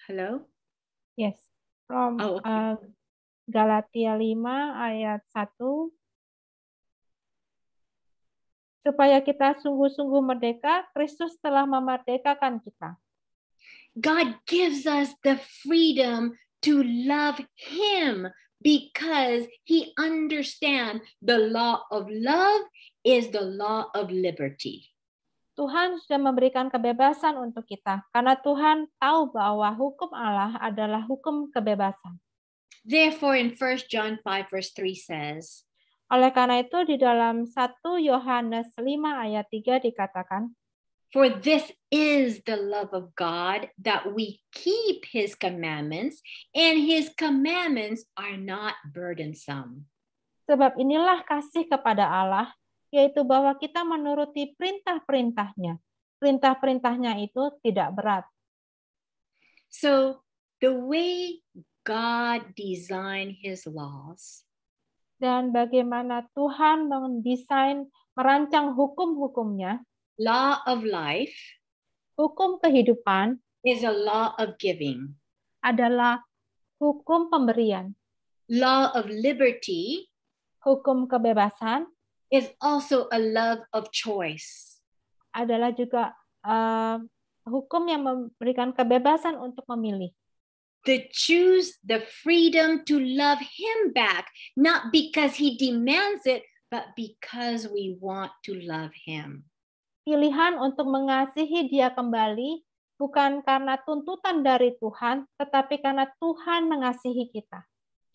Hello? Yes, from Galatia 5 ayat 1, supaya kita sungguh-sungguh merdeka, Kristus telah memerdekakan kita. God gives us the freedom to love Him because He understands the law of love is the law of liberty. Tuhan sudah memberikan kebebasan untuk kita, karena Tuhan tahu bahwa hukum Allah adalah hukum kebebasan. Therefore, in 1 John 5 verse 3 says, oleh karena itu di dalam 1 Yohanes 5 ayat 3 dikatakan, for this is the love of God, that we keep His commandments, and His commandments are not burdensome. Sebab inilah kasih kepada Allah, yaitu bahwa kita menuruti perintah-perintahnya. Perintah-perintahnya itu tidak berat. So, the way God designed His laws, dan bagaimana Tuhan mendesain, merancang hukum-hukumnya, law of life, hukum kehidupan, is a law of giving. Adalah hukum pemberian. Law of liberty, hukum kebebasan, is also a love of choice. Adalah juga hukum yang memberikan kebebasan untuk memilih. To choose the freedom to love Him back, not because He demands it, but because we want to love Him. Pilihan untuk mengasihi Dia kembali bukan karena tuntutan dari Tuhan, tetapi karena Tuhan mengasihi kita.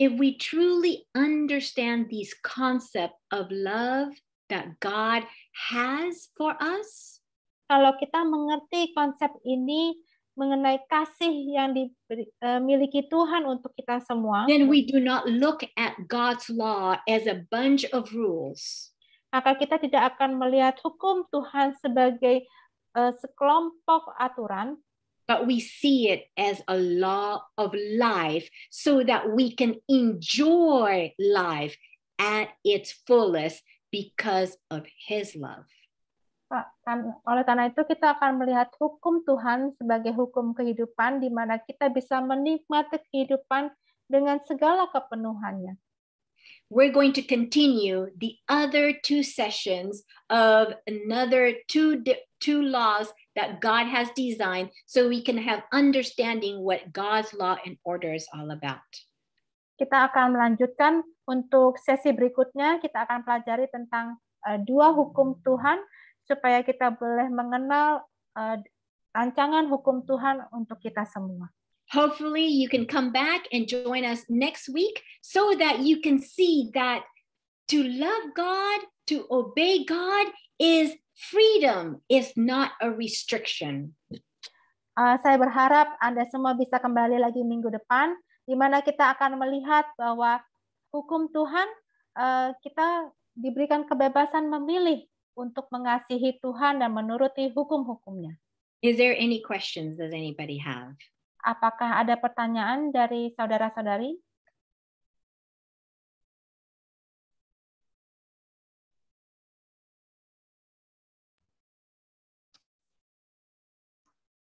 If we truly understand these concepts of love that God has for us, kalau kita mengerti konsep ini mengenai kasih yang dimiliki Tuhan untuk kita semua, then we do not look at God's law as a bunch of rules. Maka kita tidak akan melihat hukum Tuhan sebagai sekelompok aturan, but we see it as a law of life so that we can enjoy life at its fullest because of His love. Oleh karena itu kita akan melihat hukum Tuhan sebagai hukum kehidupan di mana kita bisa menikmati kehidupan dengan segala kepenuhannya. we're going to continue the other 2 sessions of another two laws that God has designed so we can have understanding what God's law and order is all about. Kita akan melanjutkan untuk sesi berikutnya, kita akan pelajari tentang 2 hukum Tuhan supaya kita boleh mengenal rancangan hukum Tuhan untuk kita semua. Hopefully you can come back and join us next week so that you can see that to love God, to obey God is freedom, is not a restriction. Saya berharap Anda semua bisa kembali lagi minggu depan, di mana kita akan melihat bahwa hukum Tuhan, kita diberikan kebebasan memilih untuk mengasihi Tuhan dan menuruti hukum-hukumnya. Is there any questions does anybody have? Apakah ada pertanyaan dari saudara-saudari?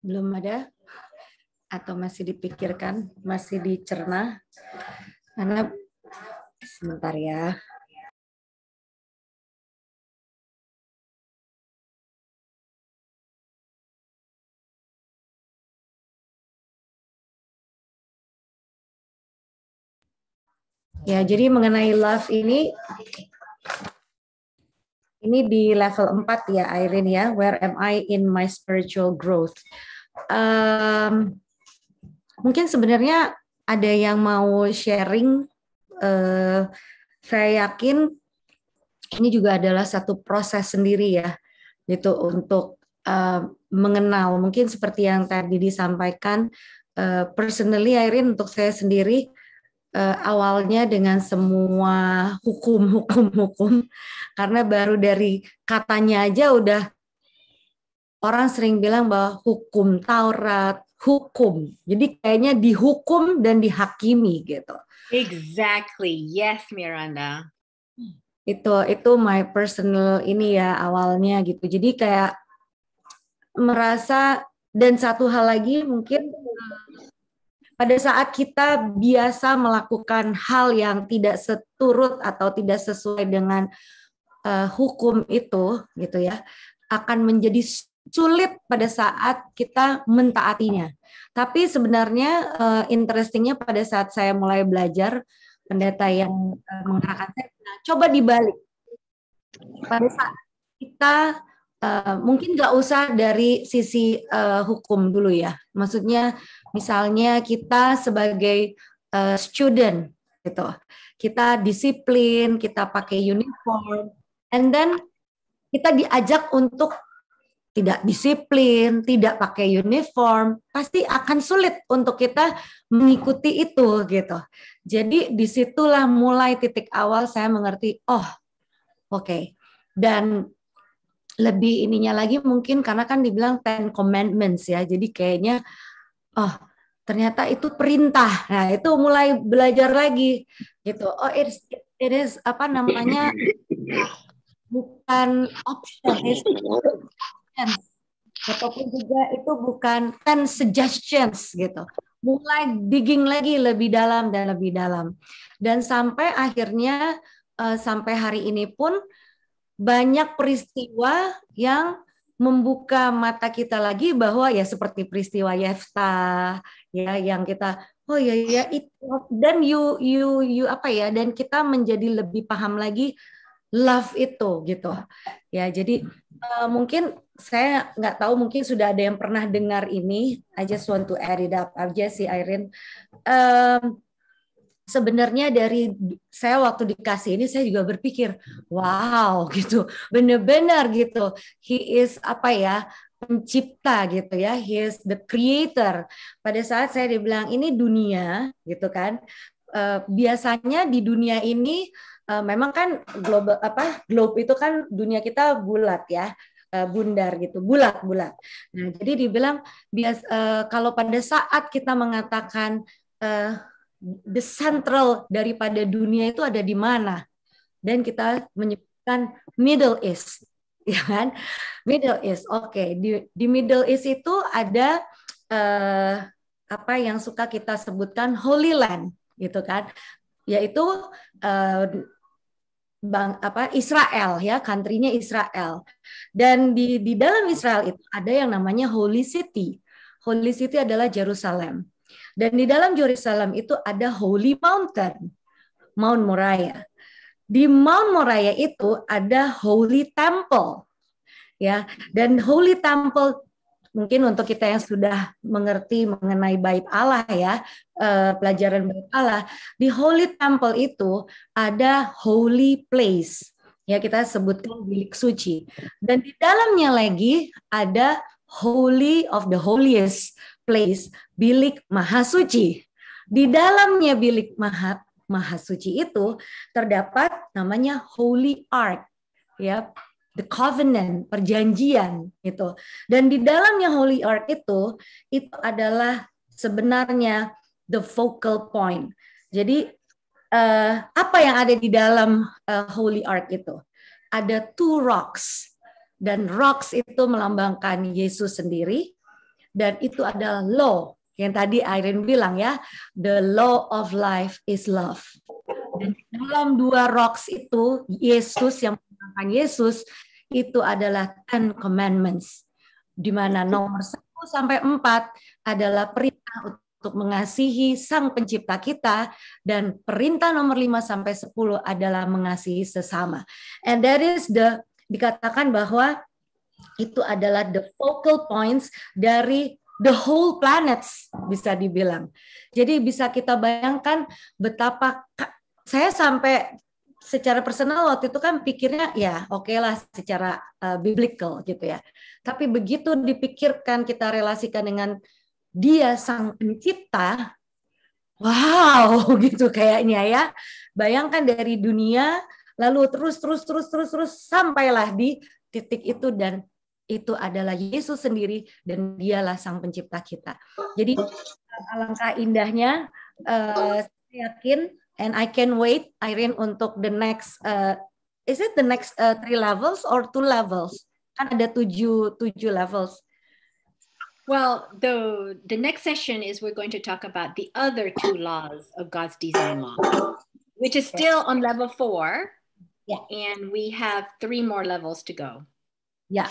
Belum ada? Atau masih dipikirkan, masih dicerna? Karena sebentar ya. Ya, jadi mengenai love ini di level 4 ya, Irene ya. Where am I in my spiritual growth? Mungkin sebenarnya ada yang mau sharing. Saya yakin ini juga adalah satu proses sendiri ya, gitu untuk mengenal. Mungkin seperti yang tadi disampaikan, personally Irene, untuk saya sendiri, awalnya dengan semua hukum, karena baru dari katanya aja udah orang sering bilang bahwa hukum Taurat, hukum. Jadi kayaknya dihukum dan dihakimi gitu. Exactly. Yes, Miranda. Itu my personal ini ya awalnya gitu. Jadi kayak merasa, dan satu hal lagi mungkin pada saat kita biasa melakukan hal yang tidak seturut atau tidak sesuai dengan hukum itu, gitu ya, akan menjadi sulit pada saat kita mentaatinya. Tapi sebenarnya interestingnya pada saat saya mulai belajar, pendeta yang mengarahkan saya, coba dibalik. Pada saat kita mungkin nggak usah dari sisi hukum dulu ya. Maksudnya misalnya kita sebagai student gitu, kita disiplin, kita pakai uniform, and then kita diajak untuk tidak disiplin, tidak pakai uniform, pasti akan sulit untuk kita mengikuti itu gitu. Jadi disitulah mulai titik awal saya mengerti, oke. Dan lebih ininya lagi mungkin karena kan dibilang 10 commandments ya, jadi kayaknya ternyata itu perintah. Nah itu mulai belajar lagi gitu. It is apa namanya, bukan option, ataupun juga itu bukan 10 suggestions gitu. Mulai digging lagi lebih dalam dan lebih dalam, dan sampai akhirnya sampai hari ini pun banyak peristiwa yang membuka mata kita lagi bahwa ya seperti peristiwa Yefta ya, yang kita ya itu, dan you apa ya, dan kita menjadi lebih paham lagi love itu gitu ya. Jadi mungkin saya nggak tahu, mungkin sudah ada yang pernah dengar ini. I just want to add it up aja sih, Irene. Sebenarnya dari saya waktu dikasih ini, saya juga berpikir, wow gitu, benar-benar gitu. He is apa ya, pencipta gitu ya, he is the creator. Pada saat saya dibilang ini dunia gitu kan, biasanya di dunia ini memang kan globe itu kan dunia kita bulat ya, bundar gitu, bulat. Nah jadi dibilang kalau pada saat kita mengatakan the central daripada dunia itu ada di mana, dan kita menyebutkan Middle East, ya kan? Middle East, oke. Di Middle East itu ada apa yang suka kita sebutkan Holy Land, gitu kan? yaitu Israel ya, country-nya Israel. Dan di dalam Israel itu ada yang namanya Holy City. Holy City adalah Jerusalem. Dan di dalam Jerusalem itu ada Holy Mountain, Mount Moriah. Di Mount Moriah itu ada Holy Temple. Ya, dan Holy Temple mungkin untuk kita yang sudah mengerti mengenai bait Allah ya, pelajaran bait Allah, di Holy Temple itu ada holy place. Ya, kita sebutkan bilik suci. Dan di dalamnya lagi ada Holy of the Holiest place, bilik maha suci. Di dalamnya bilik maha suci itu terdapat namanya Holy Ark, ya, the covenant, perjanjian gitu. Dan di dalamnya Holy Ark itu adalah sebenarnya the focal point. Jadi apa yang ada di dalam Holy Ark itu? Ada 2 rocks. Dan rocks itu melambangkan Yesus sendiri. Dan itu adalah law. Yang tadi Irene bilang ya, the law of life is love. Dan di dalam 2 rocks itu, Yesus yang melambangkan Yesus, itu adalah 10 commandments. Di mana nomor 1 sampai 4 adalah perintah untuk mengasihi Sang Pencipta kita, dan perintah nomor 5 sampai 10 adalah mengasihi sesama. And that is dikatakan bahwa itu adalah the focal points dari the whole planets, bisa dibilang. Jadi bisa kita bayangkan betapa saya sampai secara personal waktu itu kan pikirnya ya oke lah secara biblical gitu ya. Tapi begitu dipikirkan, kita relasikan dengan Dia Sang Pencipta, wow gitu kayaknya ya. Bayangkan dari dunia lalu terus sampailah di titik itu, dan itu adalah Yesus sendiri dan Dialah Sang Pencipta kita. Jadi alangkah indahnya, saya yakin, and I can wait, Irene, untuk the next, is it the next 3 levels or 2 levels? Kan ada 7 levels. Well, the next session is we're going to talk about the other 2 laws of God's design law, which is still on level 4. Yeah. And we have 3 more levels to go. Ya,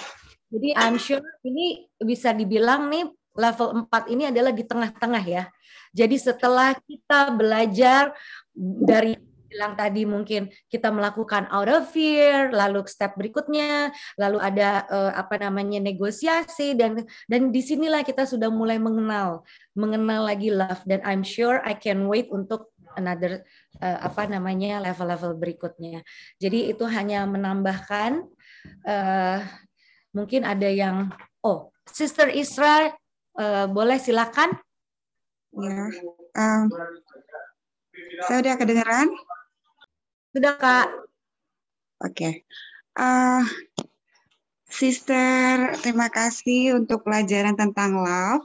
jadi I'm sure ini bisa dibilang nih level 4 ini adalah di tengah-tengah ya. Jadi setelah kita belajar dari bilang tadi, mungkin kita melakukan out of fear, lalu step berikutnya, lalu ada negosiasi, dan disinilah kita sudah mulai mengenal lagi love, dan I'm sure I can wait untuk another level-level berikutnya. Jadi itu hanya menambahkan, mungkin ada yang Sister Isra, boleh silakan. Ya, saya udah kedengeran? Sudah, Kak. Oke. Sister, terima kasih untuk pelajaran tentang love.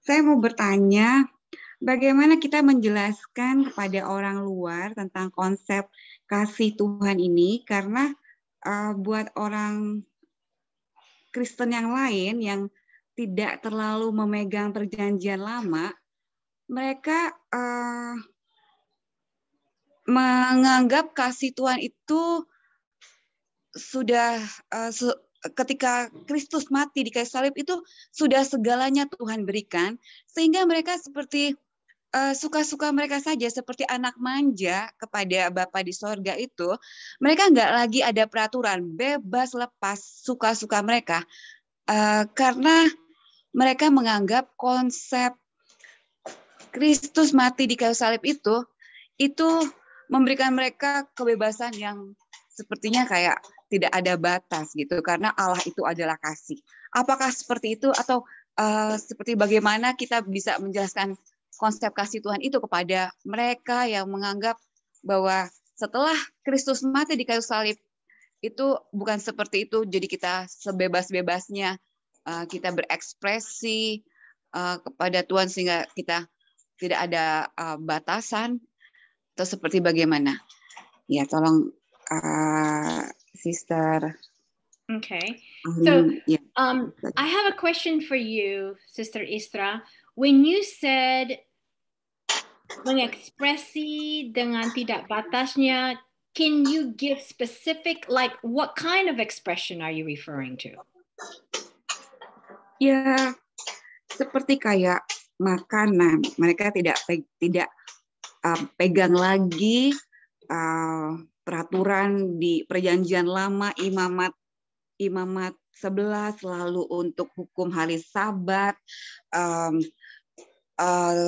Saya mau bertanya, bagaimana kita menjelaskan kepada orang luar tentang konsep kasih Tuhan ini, karena buat orang Kristen yang lain yang tidak terlalu memegang perjanjian lama, mereka menganggap kasih Tuhan itu sudah ketika Kristus mati di kayu salib itu sudah segalanya Tuhan berikan, sehingga mereka seperti suka-suka mereka saja, seperti anak manja kepada Bapa di sorga itu. Mereka nggak lagi ada peraturan, bebas lepas suka-suka mereka, karena mereka menganggap konsep Kristus mati di kayu salib itu memberikan mereka kebebasan yang sepertinya kayak tidak ada batas gitu, karena Allah itu adalah kasih. Apakah seperti itu, atau seperti bagaimana kita bisa menjelaskan konsep kasih Tuhan itu kepada mereka yang menganggap bahwa setelah Kristus mati di kayu salib itu bukan seperti itu, jadi kita sebebas-bebasnya kita berekspresi kepada Tuhan sehingga kita tidak ada batasan, atau seperti bagaimana? Ya, tolong Sister. Okay. So I have a question for you, Sister Isra. When you said mengekspresi dengan tidak batasnya. Can you give specific, like what kind of expression are you referring to? Ya, seperti kayak makanan. Mereka tidak pegang lagi peraturan di Perjanjian Lama, imamat 11, lalu untuk hukum hari Sabat,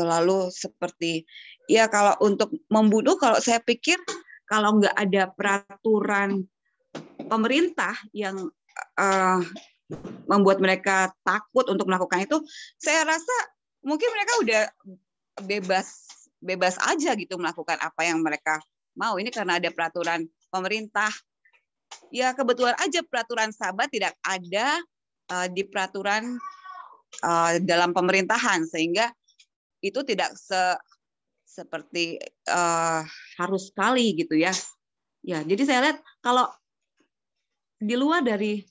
lalu seperti ya kalau untuk membunuh, kalau saya pikir kalau nggak ada peraturan pemerintah yang membuat mereka takut untuk melakukan itu, saya rasa mungkin mereka udah bebas aja gitu melakukan apa yang mereka mau. Ini karena ada peraturan pemerintah. Ya kebetulan aja peraturan Sabat tidak ada di peraturan dalam pemerintahan, sehingga itu tidak seperti harus sekali gitu ya. Ya, jadi saya lihat kalau di luar dari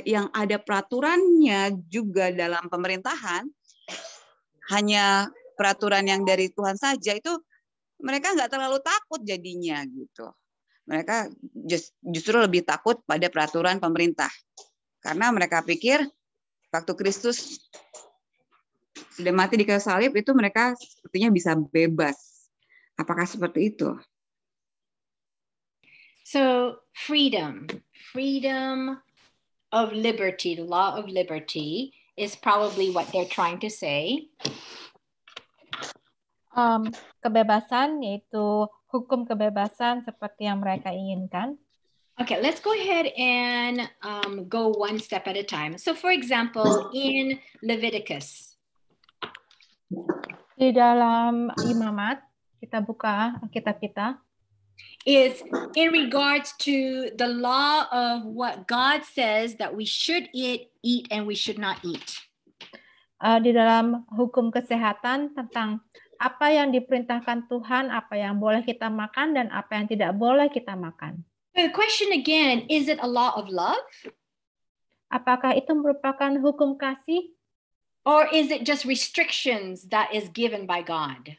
yang ada peraturannya juga dalam pemerintahan, hanya peraturan yang dari Tuhan saja, itu mereka nggak terlalu takut jadinya gitu. Mereka justru lebih takut pada peraturan pemerintah. Karena mereka pikir waktu Kristus sudah mati di kayu salib itu mereka sepertinya bisa bebas. Apakah seperti itu? So freedom of liberty, the law of liberty is probably what they're trying to say. Kebebasan, yaitu hukum kebebasan seperti yang mereka inginkan. Okay, let's go ahead and go one step at a time. So for example, in Leviticus. Di dalam Imamat, kita buka Alkitab kita. Is in regards to the law of what God says that we should eat and we should not eat. Di dalam hukum kesehatan tentang apa yang diperintahkan Tuhan, apa yang boleh kita makan dan apa yang tidak boleh kita makan. The question again, is it a law of love? Apakah itu merupakan hukum kasih? Or is it just restrictions that is given by God?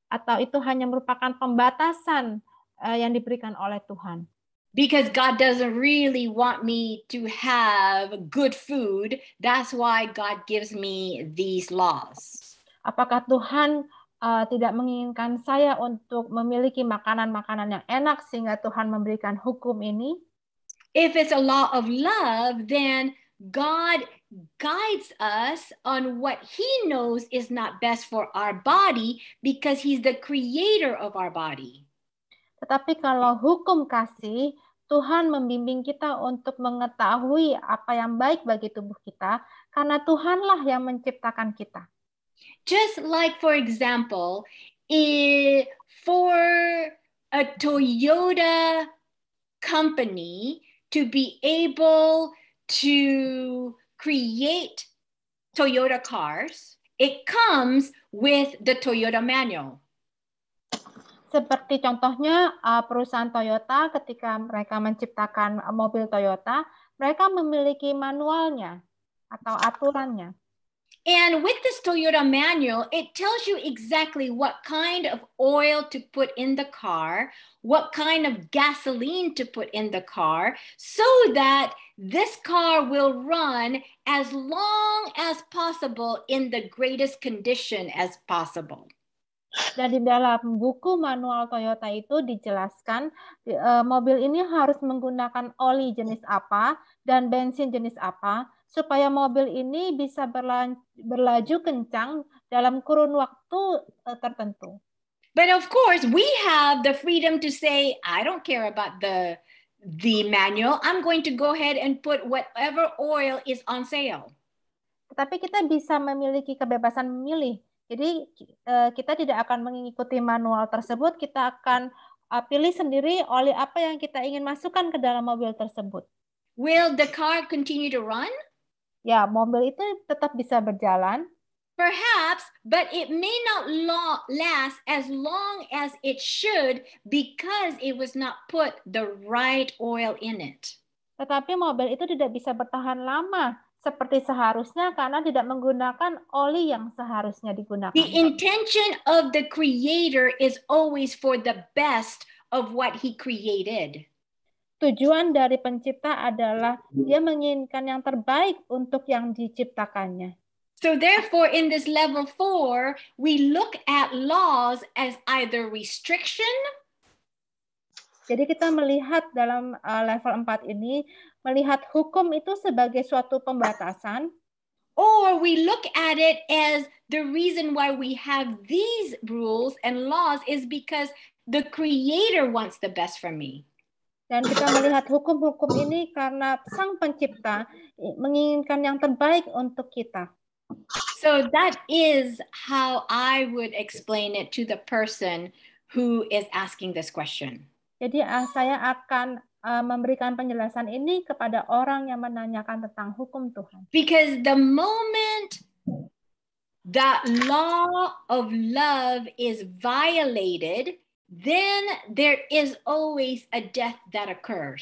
Atau itu hanya merupakan pembatasan yang diberikan oleh Tuhan? Because God doesn't really want me to have good food, that's why God gives me these laws. Apakah Tuhan tidak menginginkan saya untuk memiliki makanan-makanan yang enak sehingga Tuhan memberikan hukum ini? If it's a law of love, then God guides us on what He knows is not best for our body because He's the creator of our body. Tetapi kalau hukum kasih, Tuhan membimbing kita untuk mengetahui apa yang baik bagi tubuh kita, karena Tuhanlah yang menciptakan kita. Just like, for example, for a Toyota company to be able to create Toyota cars, it comes with the Toyota manual. Seperti contohnya perusahaan Toyota ketika mereka menciptakan mobil Toyota, mereka memiliki manualnya atau aturannya. And with this Toyota manual, it tells you exactly what kind of oil to put in the car, what kind of gasoline to put in the car, so that this car will run as long as possible in the greatest condition as possible. Dan di dalam buku manual Toyota itu dijelaskan mobil ini harus menggunakan oli jenis apa dan bensin jenis apa supaya mobil ini bisa berlaju kencang dalam kurun waktu tertentu. But of course, we have the freedom to say, I don't care about the manual. I'm going to go ahead and put whatever oil is on sale. Tetapi kita bisa memiliki kebebasan memilih. Jadi kita tidak akan mengikuti manual tersebut, kita akan pilih sendiri oli apa yang kita ingin masukkan ke dalam mobil tersebut. Will the car continue to run? Ya, mobil itu tetap bisa berjalan. Perhaps, but it may not last as long as it should because it was not put the right oil in it. Tetapi mobil itu tidak bisa bertahan lama seperti seharusnya karena tidak menggunakan oli yang seharusnya digunakan. The intention of the Creator is always for the best of what He created. Tujuan dari pencipta adalah dia menginginkan yang terbaik untuk yang diciptakannya. So therefore, in this level 4, we look at laws as either restriction. Jadi kita melihat dalam level 4 ini, melihat hukum itu sebagai suatu pembatasan, or we look at it as the reason why we have these rules and laws is because the Creator wants the best for me. dan kita melihat hukum-hukum ini karena Sang Pencipta menginginkan yang terbaik untuk kita. So that is how I would explain it to the person who is asking this question. Jadi saya akan memberikan penjelasan ini kepada orang yang menanyakan tentang hukum Tuhan. Because the moment that law of love is violated, then there is always a death that occurs.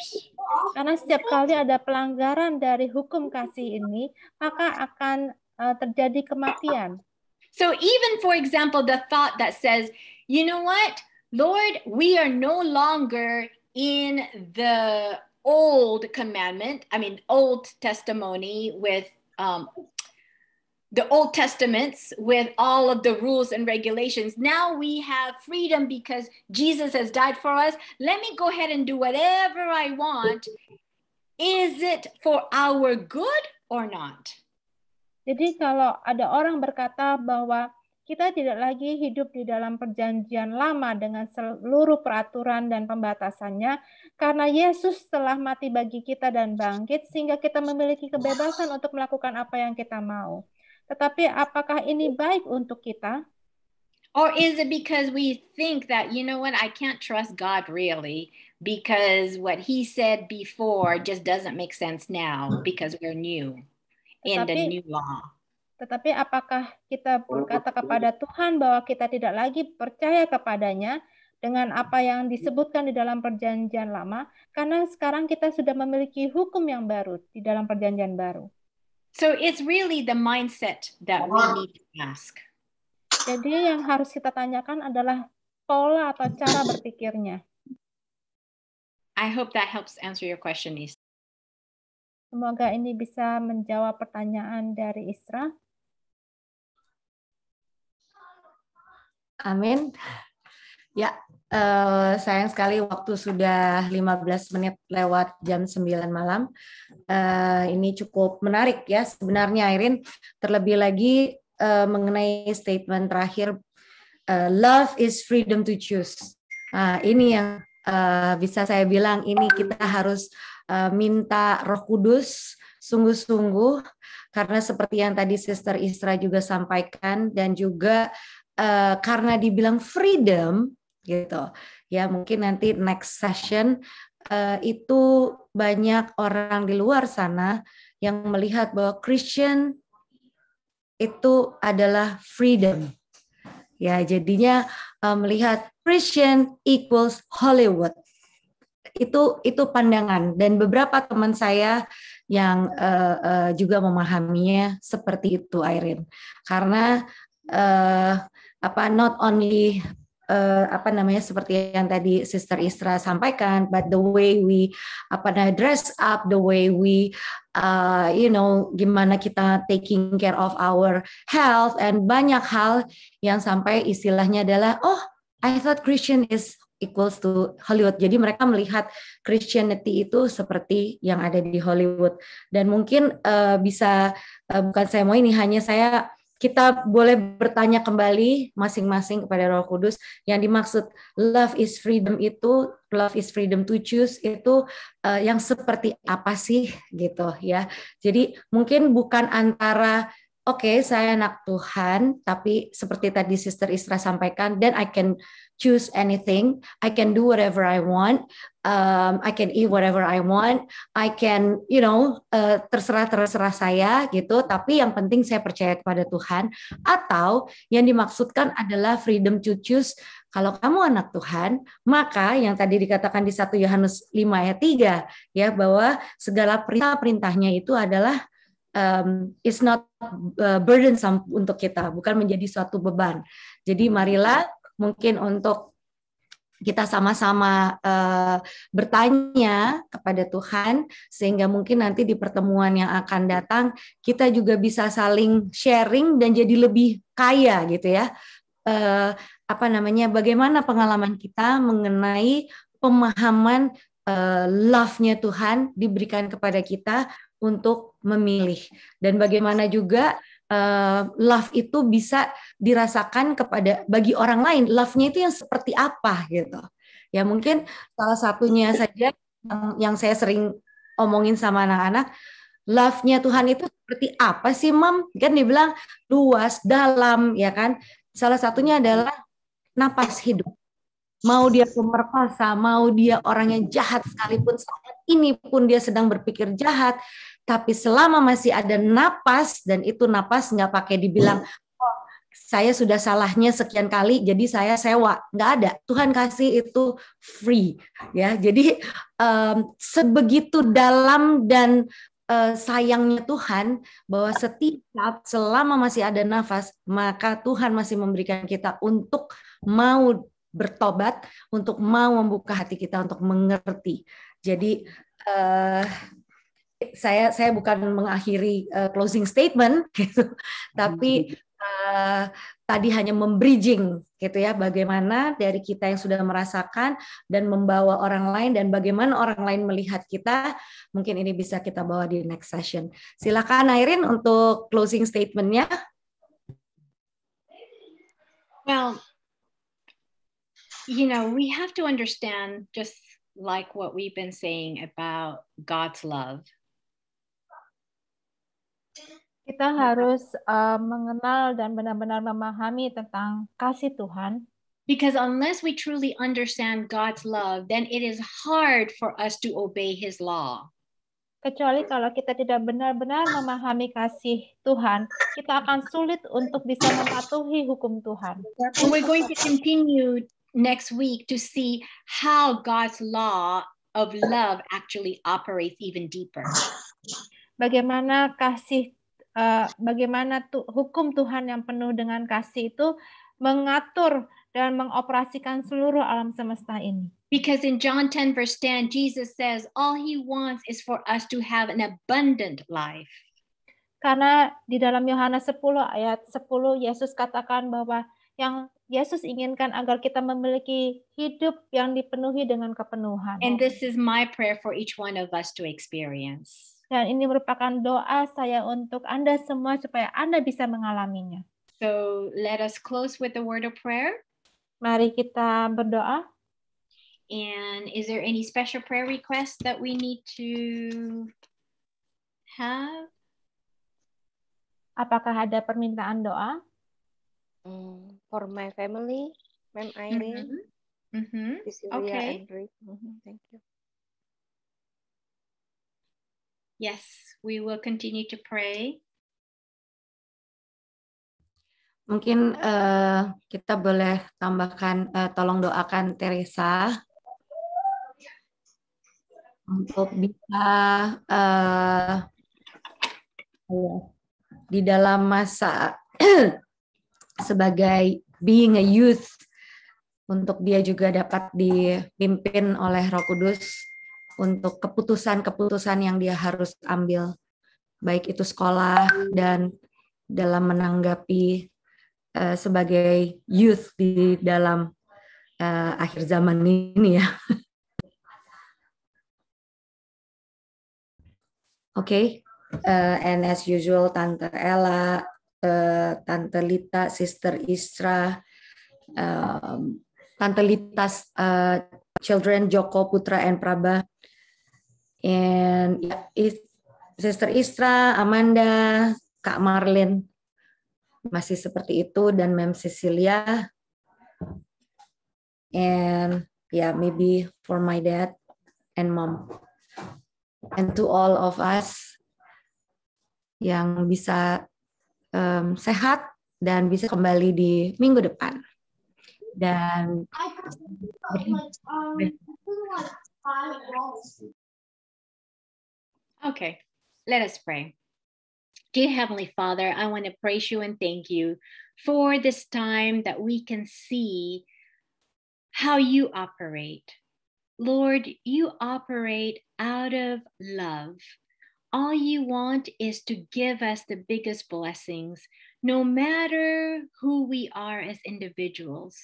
Karena setiap kali ada pelanggaran dari hukum kasih ini, maka akan terjadi kematian. So even, for example, the thought that says, you know what, Lord, we are no longer in the old commandment, Old Testimony with the Old Testaments with all of the rules and regulations. Now we have freedom because Jesus has died for us. Let me go ahead and do whatever I want. Is it for our good or not? Jadi kalau ada orang berkata bahwa kita tidak lagi hidup di dalam perjanjian lama dengan seluruh peraturan dan pembatasannya, karena Yesus telah mati bagi kita dan bangkit, sehingga kita memiliki kebebasan untuk melakukan apa yang kita mau. Tetapi apakah ini baik untuk kita? Or is it because we think that, you know what, I can't trust God really, because what He said before just doesn't make sense now because we're new in the new law. Tetapi apakah kita berkata kepada Tuhan bahwa kita tidak lagi percaya kepadanya dengan apa yang disebutkan di dalam perjanjian lama, karena sekarang kita sudah memiliki hukum yang baru di dalam perjanjian baru. So it's really the mindset that we need to ask. Jadi yang harus kita tanyakan adalah pola atau cara berpikirnya. I hope that helps answer your question, Isra. Semoga ini bisa menjawab pertanyaan dari Isra. Amin. Ya, sayang sekali waktu sudah 15 menit lewat jam 9 malam. Ini cukup menarik ya sebenarnya, Irene. Terlebih lagi mengenai statement terakhir, love is freedom to choose. Ini yang bisa saya bilang, ini kita harus minta Roh Kudus sungguh-sungguh, karena seperti yang tadi Sister Isra juga sampaikan, dan juga karena dibilang freedom gitu ya, mungkin nanti next session itu banyak orang di luar sana yang melihat bahwa Christian itu adalah freedom ya, jadinya melihat Christian equals Hollywood. Itu pandangan, dan beberapa teman saya yang juga memahaminya seperti itu, Irene, karena not only seperti yang tadi Sister Isra sampaikan, but the way we dress up, the way we gimana kita taking care of our health, and banyak hal yang sampai istilahnya adalah, oh, I thought Christian is equals to Hollywood. Jadi mereka melihat Christianity itu seperti yang ada di Hollywood. Dan mungkin bukan saya mau ini, hanya kita boleh bertanya kembali masing-masing kepada Roh Kudus, yang dimaksud love is freedom itu, love is freedom to choose itu yang seperti apa sih gitu ya. Jadi mungkin bukan antara oke, saya anak Tuhan, tapi seperti tadi Sister Isra sampaikan, then I can choose anything, I can do whatever I want, I can eat whatever I want, I can, terserah saya gitu, tapi yang penting saya percaya kepada Tuhan. Atau yang dimaksudkan adalah freedom to choose, kalau kamu anak Tuhan, maka yang tadi dikatakan di 1 Yohanes 5 ayat 3, ya, bahwa segala perintah-perintahnya itu adalah is not burdensome untuk kita, bukan menjadi suatu beban. Jadi marilah mungkin untuk kita sama-sama bertanya kepada Tuhan, sehingga mungkin nanti di pertemuan yang akan datang kita juga bisa saling sharing dan jadi lebih kaya gitu ya. Bagaimana pengalaman kita mengenai pemahaman love-nya Tuhan diberikan kepada kita untuk memilih, dan bagaimana juga love itu bisa dirasakan bagi orang lain. Love-nya itu yang seperti apa gitu. Ya mungkin salah satunya saja yang saya sering omongin sama anak-anak, love-nya Tuhan itu seperti apa sih, Mam? Kan dibilang luas, dalam, ya kan? Salah satunya adalah napas hidup. Mau dia pemerkosa, mau dia orang yang jahat sekalipun, saat ini pun dia sedang berpikir jahat, tapi selama masih ada napas, dan itu napas nggak pakai dibilang, oh, saya sudah salahnya sekian kali, jadi saya sewa. Nggak ada. Tuhan kasih itu free. Ya, jadi sebegitu dalam dan sayangnya Tuhan bahwa setiap selama masih ada nafas, maka Tuhan masih memberikan kita untuk mau bertobat, untuk mau membuka hati kita untuk mengerti. Jadi saya bukan mengakhiri closing statement gitu, tapi tadi hanya membridging gitu ya, bagaimana dari kita yang sudah merasakan dan membawa orang lain, dan bagaimana orang lain melihat kita. Mungkin ini bisa kita bawa di next session. Silakan Airin untuk closing statement-nya. Well, we have to understand, just like what we've been saying about God's love. Kita harus mengenal dan benar-benar memahami tentang kasih Tuhan. Because unless we truly understand God's love, then it is hard for us to obey His law. Kecuali kalau kita tidak benar-benar memahami kasih Tuhan, kita akan sulit untuk bisa mematuhi hukum Tuhan. And we're going to continue next week to see how God's law of love actually operates even deeper. Bagaimana hukum Tuhan yang penuh dengan kasih itu mengatur dan mengoperasikan seluruh alam semesta ini. Because in John 10 verse 10, Jesus says all He wants is for us to have an abundant life. Karena di dalam Yohanes 10 ayat 10, Yesus katakan bahwa yang Yesus inginkan agar kita memiliki hidup yang dipenuhi dengan kepenuhan. And this is my prayer for each one of us to experience. Dan ini merupakan doa saya untuk Anda semua supaya Anda bisa mengalaminya. So let us close with a word of prayer. Mari kita berdoa. And is there any special prayer requests that we need to have? Apakah ada permintaan doa? For my family, Ma'am Irene, Cecilia, Okay. and Rick. Thank you. Yes, we will continue to pray. Mungkin kita boleh tambahkan, tolong doakan Teresa untuk bisa di dalam masa sebagai being a youth, untuk dia juga dapat dipimpin oleh Roh Kudus untuk keputusan-keputusan yang dia harus ambil, baik itu sekolah dan dalam menanggapi sebagai youth di dalam akhir zaman ini ya. Okay, and as usual, Tante Ella, Tante Lita, Sister Isra, Tante Lita's children, Joko, Putra, and Prabha, and Sister Isra, Amanda, Kak Marlin, masih seperti itu, dan Mem Cecilia, and maybe for my dad and mom. And to all of us yang bisa sehat dan bisa kembali di minggu depan. Dan Okay, let us pray. Dear Heavenly Father, I want to praise you and thank you for this time that we can see how you operate. Lord, you operate out of love. All you want is to give us the biggest blessings, no matter who we are as individuals.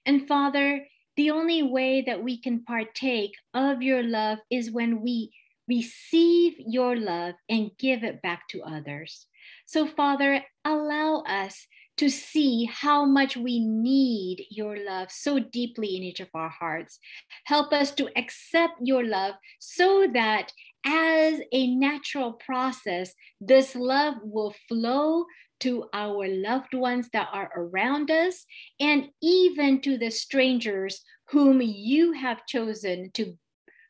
And Father, the only way that we can partake of your love is when we receive your love and give it back to others. So Father, allow us to see how much we need your love so deeply in each of our hearts. Help us to accept your love so that as a natural process, this love will flow to our loved ones that are around us and even to the strangers whom you have chosen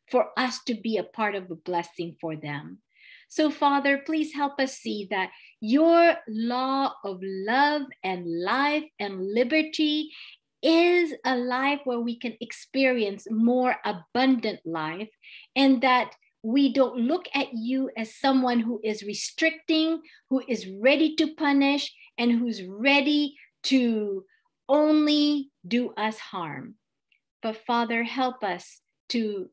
for us to be a part of a blessing for them. So Father, please help us see that your law of love and life and liberty is a life where we can experience more abundant life, and that we don't look at you as someone who is restricting, who is ready to punish, and who's ready to only do us harm. But Father, help us to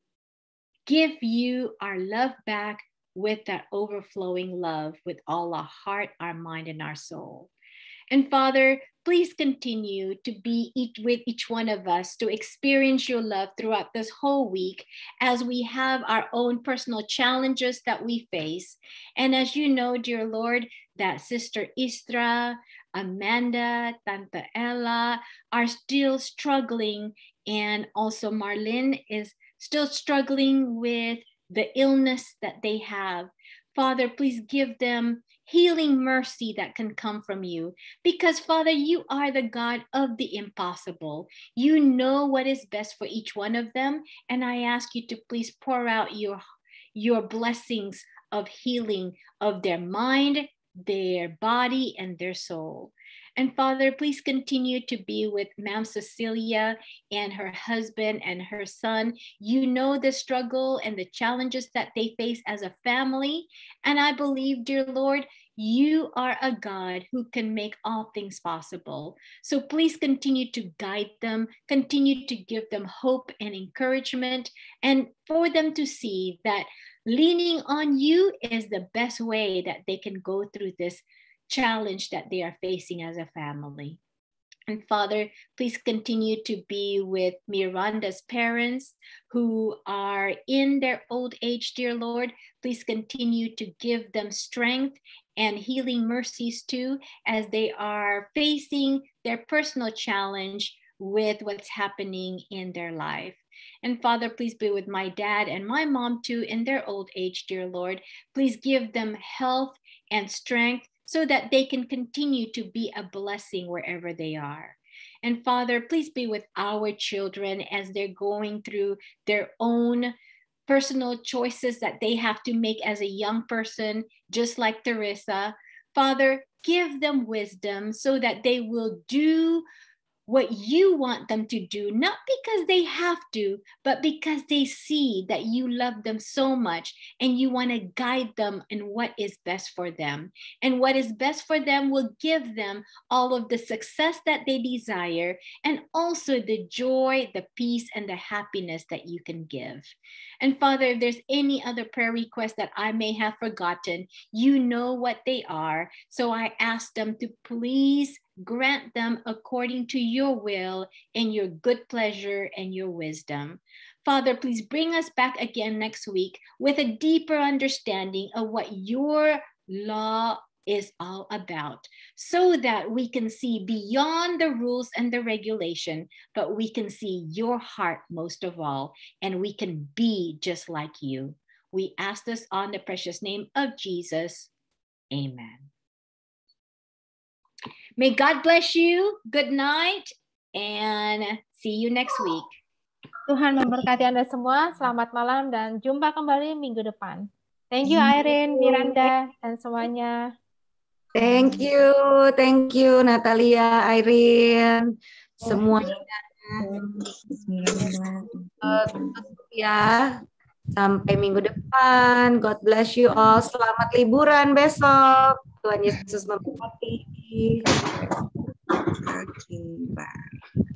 give you our love back with that overflowing love with all our heart, our mind, and our soul. And Father, please continue to be with each one of us to experience your love throughout this whole week as we have our own personal challenges that we face. And as you know, dear Lord, that Sister Istra, Amanda, Tante Ella are still struggling, and also Marlene is still struggling with the illness that they have. Father, please give them healing mercy that can come from you, because Father, you are the God of the impossible. You know what is best for each one of them, and I ask you to please pour out your blessings of healing of their mind, their body, and their soul. And Father, please continue to be with Ma'am Cecilia and her husband and her son. You know the struggle and the challenges that they face as a family. And I believe, dear Lord, you are a God who can make all things possible. So please continue to guide them, continue to give them hope and encouragement, and for them to see that leaning on you is the best way that they can go through this challenge that they are facing as a family. And Father, please continue to be with Miranda's parents who are in their old age, dear Lord. Please continue to give them strength and healing mercies too, as they are facing their personal challenge with what's happening in their life. And Father, please be with my dad and my mom too in their old age, dear Lord. Please give them health and strength so that they can continue to be a blessing wherever they are. And Father, please be with our children as they're going through their own personal choices that they have to make as a young person, just like Teresa. Father, give them wisdom so that they will do what you want them to do, not because they have to, but because they see that you love them so much and you want to guide them in what is best for them. And what is best for them will give them all of the success that they desire, and also the joy, the peace, and the happiness that you can give. And Father, if there's any other prayer requests that I may have forgotten, you know what they are. So I ask them to please grant them according to your will and your good pleasure and your wisdom. Father, please bring us back again next week with a deeper understanding of what your law is all about, so that we can see beyond the rules and the regulation, but we can see your heart most of all, and we can be just like you. We ask this on the precious name of Jesus. Amen. May God bless you. Good night and see you next week. Tuhan memberkati Anda semua. Selamat malam dan jumpa kembali minggu depan. Thank you Irene, Miranda, dan semuanya. Thank you Natalia, Irene, semuanya. Ya, Sampai minggu depan. God bless you all. Selamat liburan besok. Tuhan Yesus memberkati. Oke, bye.